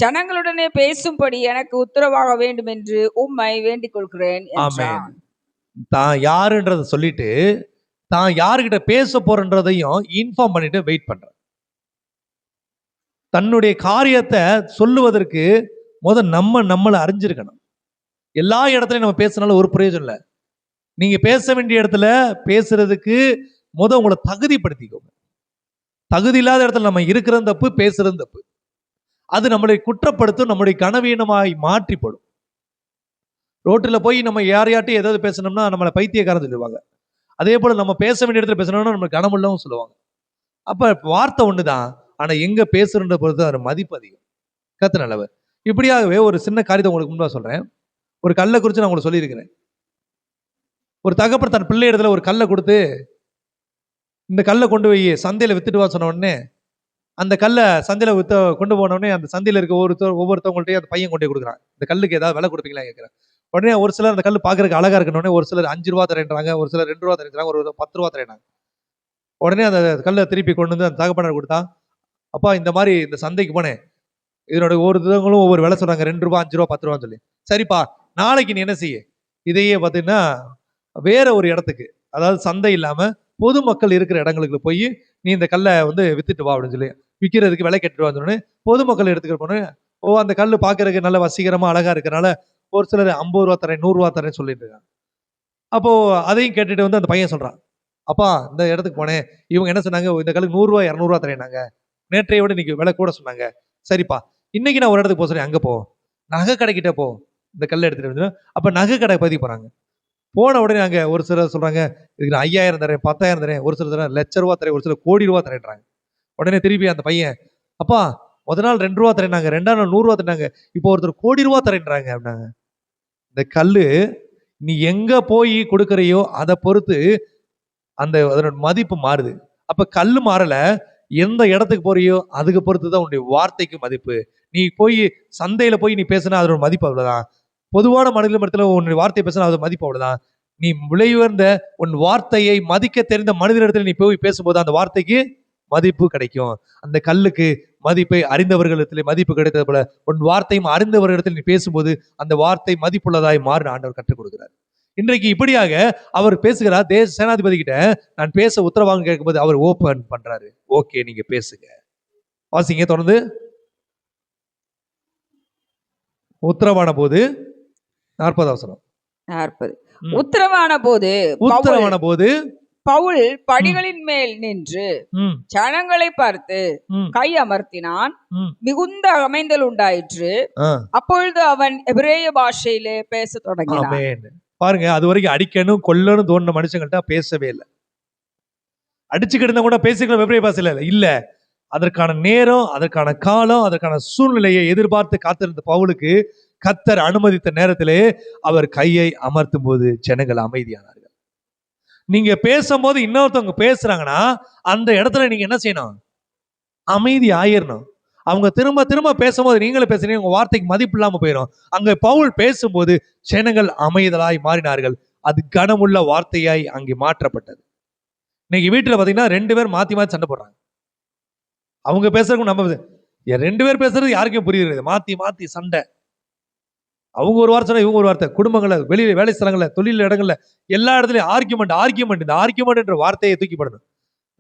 ஜனங்களுடனே பேசும்படி எனக்கு உத்தரவாக வேண்டும் என்று உம்மை வேண்டிக் கொள்கிறேன் என்றான். தான் யாருன்றத சொல்லிட்டு தான் யாருகிட்ட பேச போறன்றதையும் இன்ஃபார்ம் பண்ணிட்டு வெயிட் பண்ற. தன்னுடைய காரியத்தை சொல்லுவதற்கு நம்மளை அறிஞ்சிருக்கணும். எல்லா இடத்துலயும் நம்ம பேசினாலும் ஒரு பிரயோஜனம் இல்லை. நீங்க பேச வேண்டிய இடத்துல பேசுறதுக்கு உங்களை தகுதிப்படுத்திக்கோங்க. தகுதி இல்லாத இடத்துல நம்ம இருக்கிறது தப்பு, பேசுறது தப்பு. அது நம்மளை குற்றப்படுத்தும், நம்முடைய கனவீனமாய் மாற்றிப்படும். ரோட்டில் போய் நம்ம யாரையாட்டும் ஏதாவது பேசணும்னா நம்மளை பைத்தியக்காரன் சொல்லுவாங்க. அதே போல நம்ம பேச வேண்டிய இடத்துல பேசணும்னா நம்ம கனமுள்ளவும் சொல்லுவாங்க. அப்ப வார்த்தை ஒண்ணுதான், ஆனா எங்க பேசுறன்ற பொறுத்து அது மதிப்பு அதிகம். கர்த்தர் நல்லவர். இப்படியாகவே ஒரு சின்ன காரியத்தை உங்களுக்கு முன்பா சொல்றேன். ஒரு கல்லை குறித்து நான் உங்களுக்கு சொல்லியிருக்கிறேன். ஒரு தகப்பன் தன் பிள்ளை இடத்துல ஒரு கல்லை கொடுத்து, இந்த கல்லை கொண்டு போய் சந்தையில வித்துட்டு வா சொன்ன உடனே, அந்த கல்லை சந்தையில கொண்டு போன உடனே அந்த சந்தையில இருக்க ஒவ்வொருத்தவங்கள்ட்டையும் அந்த பையன் கொண்டு கொடுக்குறான். இந்த கல்லுக்கு ஏதாவது விலை கொடுப்பீங்களா கேட்கிறேன். உடனே ஒரு சிலர் அந்த கல் பாக்குறதுக்கு அழகா இருக்கணும்னே ஒரு சிலர் 5 ரூபா தரேன்றாங்க, ஒரு சிலர் 2 ரூபா தரேன்றாங்க, ஒரு 10 ரூபா தரேனாங்க. உடனே அந்த கல்லை திருப்பி கொண்டு வந்து அந்த தகப்பனர் கொடுத்தா, அப்பா இந்த மாதிரி இந்த சந்தைக்கு போனேன், இதனோட ஒவ்வொரு விதங்களும் ஒவ்வொரு விலை சொல்றாங்க, 2 ரூபா 5 ரூபா 10 ரூபான்னு சொல்லி. சரிப்பா, நாளைக்கு நீ என்ன செய்ய, இதையே பார்த்தீங்கன்னா வேற ஒரு இடத்துக்கு, அதாவது சந்தை இல்லாம பொதுமக்கள் இருக்கிற இடங்களுக்கு போய் நீ இந்த கல்லை வந்து வித்துட்டு வா அப்படின்னு சொல்லி, விற்கிறதுக்கு விலை கெட்டுட்டு வான்னு பொதுமக்கள் எடுத்துக்கிட்டு போனேன். அந்த கல் பாக்குறதுக்கு நல்ல வசீகரமா அழகா இருக்கிறனால ஒரு சிலர் 50 ரூபா தரேன் 100 ரூபா தரேன்னு சொல்லிட்டு இருக்காங்க. அப்போ அதையும் கேட்டுட்டு வந்து அந்த பையன் சொல்றான், அப்பா இந்த இடத்துக்கு போனேன், இவங்க என்ன சொன்னாங்க, இந்த கல்லுக்கு 100 ரூபா 200 ரூபா தரேனாங்க, நேற்றைய விட இன்னைக்கு விலை கூட சொன்னாங்க. சரிப்பா, இன்னைக்கு நான் ஒரு இடத்துக்கு போக சொன்னேன், அங்க போ, நகை கடைக்கிட்ட போ, இந்த கல்லை எடுத்துட்டு வந்து. அப்ப நகை கடை பத்தி போறாங்க. போன உடனே அங்க ஒரு சிலர் சொல்றாங்க, இதுக்கு நான் 5000 தரேன் 10,000 தரேன், ஒரு சிலர் தரேன் லட்ச ரூபா தரேன், ஒரு சிலர் கோடி ரூபா தரேன்றாங்க. உடனே திருப்பி அந்த பையன், அப்பா முத நாள் 2 ரூபா தரேனாங்க, 2ஆம் நாள் 100 ரூபா தரேனாங்க, இப்போ ஒருத்தர் கோடி ரூபா தரேன்றாங்க அப்படின்னாங்க. இந்த கல்லு நீ எங்க போய் கொடுக்கறையோ அதை பொறுத்து அதோட மதிப்பு மாறுது. அப்ப கல்லு மாறல, எந்த இடத்துக்கு போறியோ அதுக்கு பொறுத்து தான் உன்னுடைய வார்த்தைக்கு மதிப்பு. நீ போய் சந்தையில போய் நீ பேசினா அதோட மதிப்பு அவ்வளவுதான். பொதுவான மனித மரத்துல உன்னுடைய வார்த்தையை பேசினா அதோட மதிப்பு அவ்வளவுதான். நீ விலை உயர்ந்த உன் வார்த்தையை மதிக்க தெரிந்த மனிதனிடத்துல நீ போய் பேசும்போது அந்த வார்த்தைக்கு மதிப்பு கிடைக்கும். அந்த கல்லுக்கு மதிப்பை அறிந்தவர்களிடத்திலே மதிப்பு கிடைத்தது போல உன் வார்த்தையும் அறிந்தவர்களிடத்தில் நீ பேசும்போது அந்த வார்த்தை மதிப்புள்ளதாய் மாறு ஆண்டவர் கற்றுக் கொடுக்கிறார். இன்றைக்கு இப்படியாக அவர் பேசுகிறார். சேனாதிபதி கிட்ட நான் பேச உத்தரவாக கேட்கும்போது அவர் ஓபன் பண்றாரு. ஓகே, நீங்க பேசுங்க. வாசிங்க தொடர்ந்து. உத்தரவான போது 40 வசனம். 40 உத்தரவான போது பவுல் படிகளின் மேல் நின்று ஜனங்களை பார்த்து கை அமர்த்தினான். மிகுந்த அமைந்தல் உண்டாயிற்று. அப்பொழுது அவன் எபிரேய பாஷையிலே பேச தொடங்கினான். பாருங்க, அது வரைக்கும் அடிக்கணும் கொல்லணும் தோணுன மனுஷங்கள்ட்ட பேசவே இல்லை. அடிச்சுக்கிட்டு இருந்தா கூட பேசிக்கலாம் எபிரேய பாஷையில இல்ல. அதற்கான நேரம், அதற்கான காலம், அதற்கான சூழ்நிலையை எதிர்பார்த்து காத்திருந்த பவுலுக்கு கர்த்தர் அனுமதித்த நேரத்திலே அவர் கையை அமர்த்தும் போது ஜனங்கள் அமைதியானார்கள். நீங்க பேசும்போது இன்னொருத்தவங்க பேசுறாங்கன்னா அந்த இடத்துல நீங்க என்ன செய்யணும்? அமைதி ஆயிரணும். அவங்க திரும்ப திரும்ப பேசும்போது நீங்களும் பேசுறீங்க, உங்க வார்த்தைக்கு மதிப்பு இல்லாம போயிடும். அங்க பவுல் பேசும்போது ஜனங்கள் அமைதலாய் மாறினார்கள். அது கனமுள்ள வார்த்தையாய் அங்கே மாற்றப்பட்டது. இன்னைக்கு வீட்டுல பாத்தீங்கன்னா 2 பேர் மாத்தி மாத்தி சண்டை போடுறாங்க. அவங்க பேசுறதுக்கும் நம்ம 2 பேர் பேசுறது யாருக்கும் புரியுது, மாத்தி மாத்தி சண்டை. அவங்க ஒரு வார்த்தை சொன்னா இவங்க ஒரு வார்த்தை. குடும்பங்கள்ல, வெளியில, வேலை ஸ்தலங்கள்ல, தொழில் இடங்கள்ல, எல்லா இடத்துலயும் ஆர்கியூமெண்ட். இந்த ஆர்கியூமெண்ட் என்ற வார்த்தையை தூக்கிப்படணும்.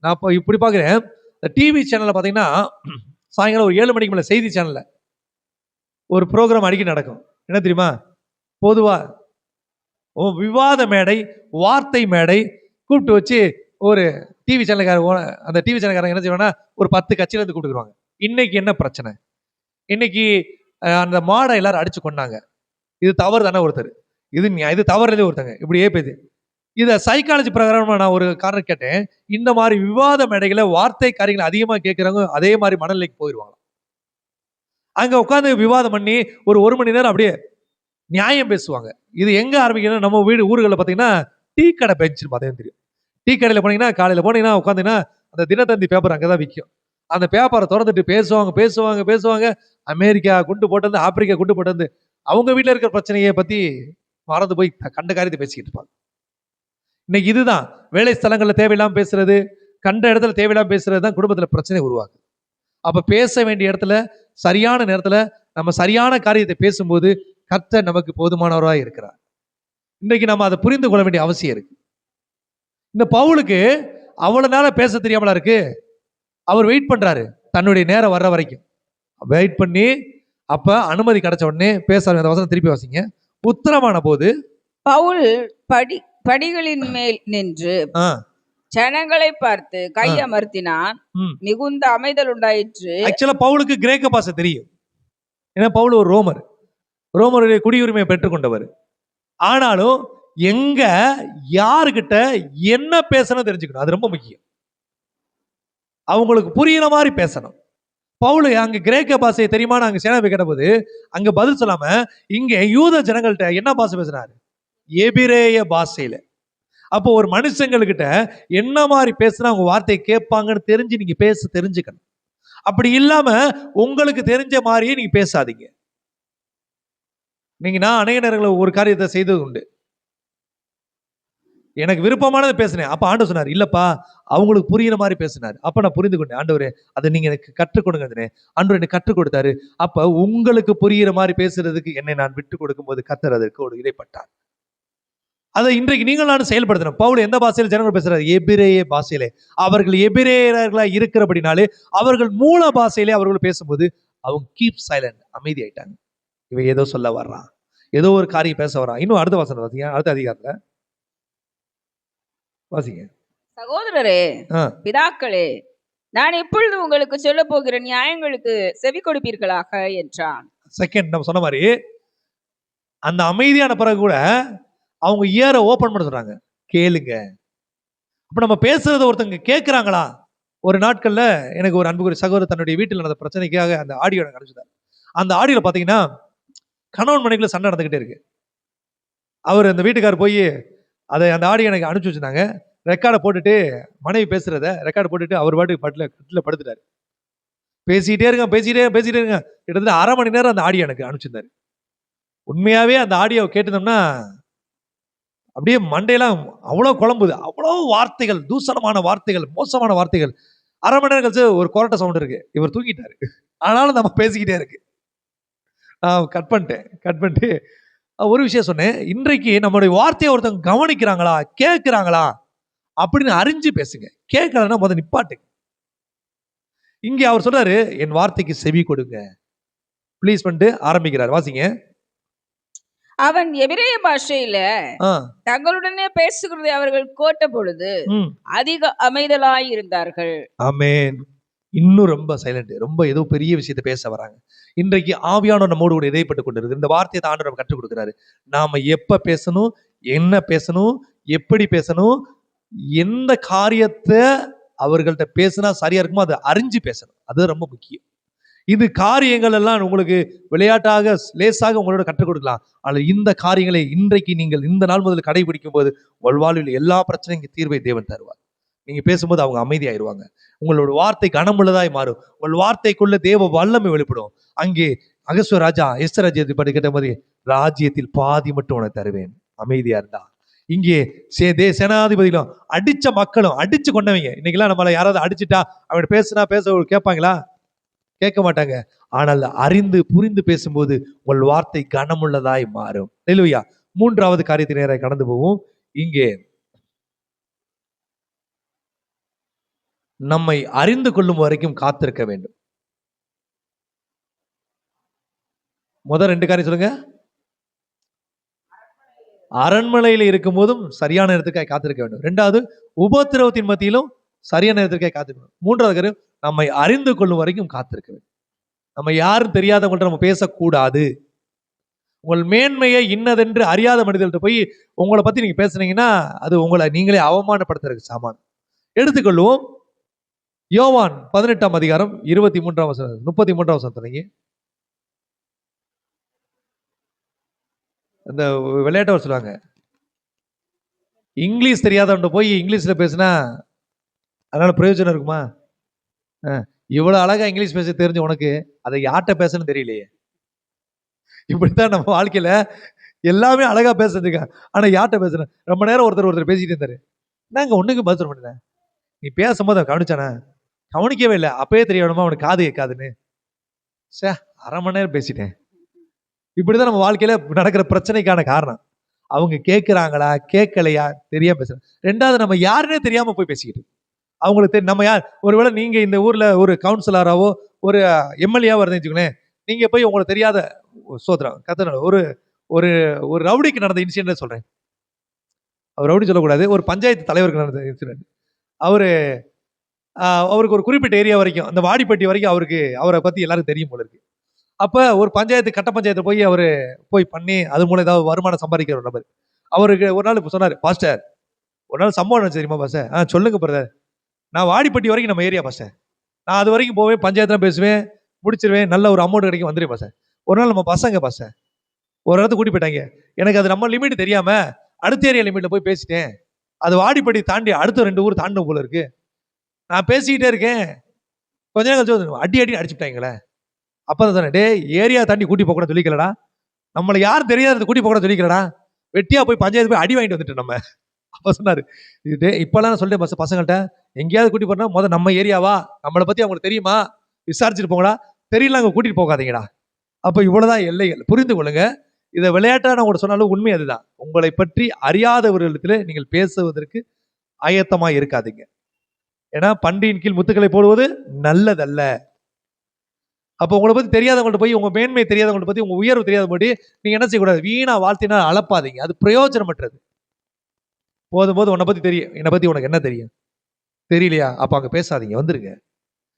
நான் இப்போ இப்படி பாக்குறேன், இந்த டிவி சேனல்ல பாத்தீங்கன்னா சாயங்காலம் ஒரு 7 மணிக்கு மேல செய்தி சேனல்ல ஒரு ப்ரோக்ராம் அடிக்கடி நடக்கும். என்ன தெரியுமா? பொதுவா விவாத மேடை, வார்த்தை மேடை கூப்பிட்டு வச்சு ஒரு டிவி சேனல்காரங்க, அந்த டிவி சேனல்காரங்க என்ன செய்வாங்கன்னா ஒரு 10 கட்சியில இருந்து கூப்பிட்டுருவாங்க. இன்னைக்கு என்ன பிரச்சனை, இன்னைக்கு அந்த மாடை எல்லாரும் அடிச்சு கொண்டாங்க, இது தவறு தானே ஒருத்தர், இது தவறுதே ஒருத்தங்க, இப்படியே பேசு. இதை சைக்காலஜி பிரகாரமா நான் ஒரு காரணம் கேட்டேன். இந்த மாதிரி விவாத மேடைகளை வார்த்தை காரியங்களை அதிகமா கேட்கிறவங்க அதே மாதிரி மனநிலைக்கு போயிடுவாங்க. அங்க உட்காந்து விவாதம் பண்ணி ஒரு மணி நேரம் அப்படியே நியாயம் பேசுவாங்க. இது எங்க ஆரம்பிக்கணும்? நம்ம ஊர்களில் பார்த்தீங்கன்னா டீ கடை பெஞ்ச் பார்த்தீங்கன்னா தெரியும். டீ கடையில் போனீங்கன்னா காலையில் போனீங்கன்னா உட்காந்தீங்கன்னா அந்த தினத்தந்தி பேப்பர் அங்கதான் விற்கும். அந்த பேப்பரை திறந்துட்டு பேசுவாங்க. அமெரிக்கா குண்டு போட்டது, ஆப்பிரிக்கா குண்டு போட்டது, அவங்க வீட்டில் இருக்கிற பிரச்சனையை பத்தி மறந்து போய் கண்ட காரியத்தை பேசிக்கிட்டு இருப்பாங்க. இன்னைக்கு இதுதான் வேலை ஸ்தலங்கள்ல தேவையில்லாம பேசுறது, கண்ட இடத்துல தேவையில்லாம பேசுறது தான் குடும்பத்துல பிரச்சனை உருவாக்குது. அப்ப பேச வேண்டிய இடத்துல சரியான நேரத்துல நம்ம சரியான காரியத்தை பேசும்போது கர்த்தர் நமக்கு போதுமானவராய் இருக்கிறார். இன்னைக்கு நம்ம அதை புரிந்து கொள்ள வேண்டிய அவசியம் இருக்கு. இந்த பவுலுக்கு அவ்வளவு நேரம் பேச தெரியாமலா இருக்கு. அவர் வெயிட் பண்றாரு தன்னுடைய நேரம் வர்ற வரைக்கும். வெயிட் பண்ணி அப்ப அனுமதி கிடைச்ச உடனே பேச அந்த வசனம் திருப்பி வாசிங்க. உத்தரமான போது பவுல் படிகளின் மேல் நின்று ஜனங்களை பார்த்து கை அமர்த்தினான். மிகுந்த அமைதல் உண்டாயிற்று. ஆக்சுவலா பவுலுக்கு கிரேக்க பாஷை தெரியும். ஏன்னா பவுல் ஒரு ரோமருடைய குடியுரிமையை பெற்றுக்கொண்டவர். ஆனாலும் எங்க யாருக்கிட்ட என்ன பேசணும் தெரிஞ்சுக்கணும், அது ரொம்ப முக்கியம். அவங்களுக்கு புரியுற மாதிரி பேசணும். பவுல் அங்க கிரேக்க பாஷையை தெரியுமா அங்க சேனாவை கேட்டபோது அங்க பதில் சொல்லாம இங்க யூத ஜனங்கள்கிட்ட என்ன பாஷை பேசுறாரு? எபிரேய பாஷையில. அப்போ ஒரு மனுஷங்கள்கிட்ட என்ன மாதிரி பேசுனா அவங்க வார்த்தையை கேட்பாங்கன்னு தெரிஞ்சு நீங்க பேச தெரிஞ்சுக்கணும். அப்படி இல்லாம உங்களுக்கு தெரிஞ்ச மாதிரியே நீங்க பேசாதீங்க. நான் அநேக நேரங்களில் ஒரு காரியத்தை செய்தது உண்டு. எனக்கு விருப்பமானதை பேசினேன். அப்ப ஆண்டவர் சொன்னார், இல்லப்பா அவங்களுக்கு புரியுற மாதிரி பேசினார். அப்ப நான் புரிந்து கொண்டேன். ஆண்டவரே அதை நீங்க எனக்கு கற்றுக் கொடுங்க. ஆண்டவர் எனக்கு கற்றுக் கொடுத்தாரு. அப்ப உங்களுக்கு புரியுற மாதிரி பேசுறதுக்கு என்னை நான் விட்டு கொடுக்கும் போது கர்த்தர் அதற்கு ஒரு இடைப்பட்டார். அதை இன்றைக்கு நீங்கள் நானும் செயல்படுத்தணும். பவுல் எந்த பாஷையில ஜனங்கள் பேசுறாரு? எபிரேய பாஷையிலே. அவர்கள் எபிரேயர்களா இருக்கிறபடினாலே அவர்கள் மூல பாஷையிலே அவர்கள் பேசும்போது அவங்க கீப் சைலண்ட், அமைதி ஆயிட்டாங்க. இவன் ஏதோ சொல்ல வர்றான், ஏதோ ஒரு காரியம் பேச வர்றான். இன்னும் அடுத்த வசனம் வாசிங்க, அடுத்த அதிகாரத்துல வாசிங்க. சகோதரரே, பிதாக்களே, நான் இப்பொழுது உங்களுக்கு சொல்ல போகிற நியாயங்களுக்கு செவி கொடுப்பீர்களாக என்றான். செகண்ட் நம்ம சொன்ன மாதிரி அந்த அமைதியான பிறகு கூட அவங்க இயரை ஓபன் பண்ண சொல்றாங்க, கேளுங்க. அப்ப நம்ம பேசுறத ஒருத்தங்க கேட்கிறாங்களா? ஒரு நாட்கள்ல எனக்கு ஒரு அன்புக்குரிய சகோதரர் தன்னுடைய வீட்டில் நடந்த பிரச்சனைக்காக அந்த ஆடியோ எனக்கு அனுப்பிச்சார். அந்த ஆடியோல பாத்தீங்கன்னா கணவன் மனைவிக்குள்ள சண்டை நடந்துகிட்டே இருக்கு. அவர் அந்த வீட்டுக்காரர் போய் அதை அந்த ஆடியோ எனக்கு அனுப்பிச்சு வச்சிருந்தாங்க. ரெக்கார்டை போட்டுட்டு மனைவி பேசுறத ரெக்கார்டு போட்டுட்டு அவர் பாட்டு கட்டில படுத்துட்டாரு. பேசிட்டே இருங்க. கிட்டத்தட்ட அரை மணி நேரம் அந்த ஆடியோ எனக்கு அனுப்பிச்சிருந்தாரு. உண்மையாவே அந்த ஆடியோவை கேட்டிருந்தோம்னா அப்படியே மண்டையெல்லாம் அவ்வளவு குழம்புது. அவ்வளவு வார்த்தைகள், தூசணமான வார்த்தைகள், மோசமான வார்த்தைகள். அரை மணி நேரம் கழிச்சு ஒரு கொரட்டை சவுண்ட் இருக்கு. இவர் தூங்கிட்டாரு. ஆனாலும் நம்ம பேசிக்கிட்டே இருக்கு. நான் கட் பண்ணிட்டு ஒரு விஷயம் சொன்னேன். இன்றைக்கு நம்மளுடைய வார்த்தையை ஒருத்தவங்க கவனிக்கிறாங்களா, கேட்கிறாங்களா அப்படின்னு அறிஞ்சு பேசுங்க. கேட்கலன்னா முதல் நிப்பாட்டுங்க. இங்க அவர் சொல்றாரு, என் வார்த்தைக்கு செவி கொடுங்க ப்ளீஸ் பண்ணிட்டு ஆரம்பிக்கிறார். வாசிங்க. அவன் எபிரேய பாஷையில தங்களுடனே பேசுகிறதை அவர்கள் கேட்ட பொழுது அதிக அமைதலாய் இருந்தார்கள். ஆமென். இன்னும் ரொம்ப சைலண்ட், ரொம்ப ஏதோ பெரிய விஷயத்தை பேச வராங்க. இன்றைக்கு ஆவியானவர் நம்மோடு கூட இடைப்பட்டு கொண்டிருக்கு. இந்த வார்த்தையை தான் ஆண்டவர் கற்றுக் கொடுக்கிறாரு. நாம எப்ப பேசணும், என்ன பேசணும், எப்படி பேசணும், எந்த காரியத்தை அவர்கள்ட்ட பேசினா சரியா இருக்குமோ அதை அறிஞ்சு பேசணும். அது ரொம்ப முக்கியம். இது காரியங்கள் எல்லாம் உங்களுக்கு விளையாட்டாக லேசாக உங்களோட கற்றுக் கொடுக்கலாம். ஆனால் இந்த காரியங்களை இன்றைக்கு நீங்கள் இந்த நாள் முதல் கடைபிடிக்கும் போது உங்கள் வாழ்வில் எல்லா பிரச்சனைக்கும் தீர்வை தேவன் தருவார். நீங்க பேசும்போது அவங்க அமைதியாயிருவாங்க. உங்களோட வார்த்தை கனமுள்ளதாய் மாறும். உங்கள் வார்த்தைக்குள்ள தேவ வல்லமை வெளிப்படும். அங்கே அகஸ்வ ராஜா எஸ்தர் ராஜ்யத்தை பற்றி கேட்ட மாதிரி, ராஜ்யத்தில் பாதி மட்டும் உனக்கு தருவேன், அமைதியா இருந்தா. இங்கே சேனாதிபதிகளும் அடிச்ச மக்களும் அடிச்சு கொண்டவங்க. இன்னைக்கெல்லாம் நம்மள யாராவது அடிச்சுட்டா அவங்க பேச கேட்பாங்களா? கேட்க மாட்டாங்க. ஆனால் அறிந்து புரிந்து பேசும்போது உங்கள் வார்த்தை கனமுள்ளதாய் மாறும். ஹல்லேலூயா. மூன்றாவது காரியத்தை நேராக கடந்து போவோம். இங்கே நம்மை அறிந்து கொள்ளும் வரைக்கும் காத்திருக்க வேண்டும். முதல் 2 காரியம் சொல்லுங்க. அரண்மனையில் இருக்கும் போதும் சரியான நேரத்துக்காக காத்திருக்க வேண்டும். 2வது உபத்திரவத்தின் மத்தியிலும் சரியான நேரத்துக்காக காத்திருக்கணும். 3வது காரியம் நம்மை அறிந்து கொள்ளும் வரைக்கும் காத்திருக்க வேண்டும். நம்ம யாரும் தெரியாதவங்கள்ட்ட நம்ம பேசக்கூடாது. உங்கள் மேன்மையை இன்னதென்று அறியாத மனிதர்கள்ட்ட போய் உங்களை பத்தி நீங்க பேசுனீங்கன்னா அது உங்களை நீங்களே அவமானப்படுத்துறதுக்கு சமானம். எடுத்துக்கொள்வோம். யோவான் 18ஆம் அதிகாரம் 23ஆம் வசனம் 33ஆம் வசனம் தொடங்கி. அந்த விளையாட்டவர் சொல்லுவாங்க, இங்கிலீஷ் தெரியாதவன்ட்ட போய் இங்கிலீஷ்ல பேசினா அதனால பிரயோஜனம் இருக்குமா? இவ்வளவு அழகா இங்கிலீஷ் பேச தெரிஞ்ச உனக்கு அதை யார்கிட்ட பேசணும்னு தெரியலையே. இப்படித்தான் நம்ம வாழ்க்கையில எல்லாமே அழகா பேசுறதுக்கா, ஆனா யார்கிட்ட பேசுறேன்? ரொம்ப நேரம் ஒருத்தர் பேசிட்டு இருந்தாரு. நாங்க ஒண்ணுக்கு பதில் சொல்ல மாட்டேன். நீ பேசும்போது கவனிச்சானா? கவனிக்கவே இல்லை. அப்பயே தெரியணுமா அவனுக்கு காது கேட்காதுன்னு? சே, அரை மணி நேரம் பேசிட்டேன். இப்படிதான் நம்ம வாழ்க்கையில நடக்கிற பிரச்சனைக்கான காரணம். அவங்க கேட்கிறாங்களா கேட்கலையா தெரியாம பேசுறேன். 2வது நம்ம யாருன்னே தெரியாம போய் பேசிக்கிட்டு, அவங்களுக்கு நம்ம யார்? ஒருவேளை நீங்க இந்த ஊர்ல ஒரு கவுன்சிலராவோ ஒரு எம்எல்ஏவோ இருந்துச்சுங்களேன், நீங்க போய் உங்களுக்கு தெரியாத சோதரம் கத்தன ஒரு ஒரு ஒரு ரவுடிக்கு நடந்த இன்சிடென்ட் சொல்றேன். அவர் ரவுடி சொல்லக்கூடாது, ஒரு பஞ்சாயத்து தலைவருக்கு நடந்த இன்சிடென்ட். அவருக்கு ஒரு குறிப்பிட்ட ஏரியா வரைக்கும், அந்த வாடிப்பட்டி வரைக்கும் அவரை பத்தி எல்லாருக்கும் தெரியும் போல இருக்கு. அப்ப ஒரு பஞ்சாயத்து கட்ட பஞ்சாயத்து போய் அவரு பண்ணி அது மூலம் ஏதாவது வருமானம் சம்பாதிக்கிற ஒரு நபர். அவருக்கு ஒரு நாள் சொன்னாரு, பாஸ்டர் ஒரு நாள் சம்பவம் தெரியுமா பாஸ்டர்? சொல்லுங்க பிரதர். நான் வாடிப்பட்டி வரைக்கும் நம்ம ஏரியா பாஸ்டர். நான் அது வரைக்கும் போவேன், பஞ்சாயத்துல பேசுவேன், முடிச்சிருவேன், நல்ல ஒரு அமௌண்ட் கிடைக்கும், வந்துடுவேன் பாஸ்டர். ஒரு நாள் நம்ம பசங்க பாஸ்டர் ஒரு இடத்துக்கு கூட்டி போயிட்டாங்க. எனக்கு அது நம்ம லிமிட் தெரியாம அடுத்த ஏரியா லிமிட்ல போய் பேசிட்டேன். அது வாடிப்பட்டி தாண்டி அடுத்த 2 ஊர் தாண்டணும் போல இருக்கு. நான் பேசிக்கிட்டே இருக்கேன், கொஞ்ச நேரம் கழிச்சு அடி அடிச்சுட்டாங்களே. அப்பதான் சொன்னேன், டே ஏரியா தாண்டி கூட்டி போக கூட சொல்லிக்கலடா, நம்மளை யாரும் தெரியாத கூட்டி போக கூட சொல்லிக்கலடா, வெட்டியா போய் பஞ்சாயத்து போய் அடி வாங்கிட்டு வந்துட்டு நம்ம. அப்ப சொன்னாரு, இப்பெல்லாம் நான் சொல்லிட்டேன் பசங்கள்ட்ட, எங்கேயாவது கூட்டி போனா முதல்ல நம்ம ஏரியாவா, நம்மளை பத்தி அவங்களுக்கு தெரியுமா விசாரிச்சுட்டு போங்கடா, தெரியல அங்க கூட்டிட்டு போகாதீங்கடா. அப்ப இவ்வளவுதான் எல்லைகள், புரிந்து கொள்ளுங்க. இதை விளையாட்டா நான் கூட சொன்னாலும் உண்மை அதுதான். உங்களை பற்றி அறியாதவர்களிடத்துல நீங்கள் பேசுவதற்கு ஆயத்தமா இருக்காதீங்க. ஏன்னா பண்டியின் கீழ் முத்துக்களை போடுவது நல்லதல்ல. அப்போ உங்களை பத்தி தெரியாதவங்கள்ட்ட போய் உங்க மேன்மை தெரியாதவங்கள்ட்ட பத்தி உங்க உயர்வு தெரியாத போய் நீங்க என்ன செய்யக்கூடாது? வீணா வாழ்த்தினா அளப்பாதீங்க, அது பிரயோஜனமற்றது. போதும் உன்னை பத்தி தெரியும், என்னை பத்தி உனக்கு என்ன தெரியும்? தெரியலையா? அப்ப அங்க பேசாதீங்க, வந்துருங்க.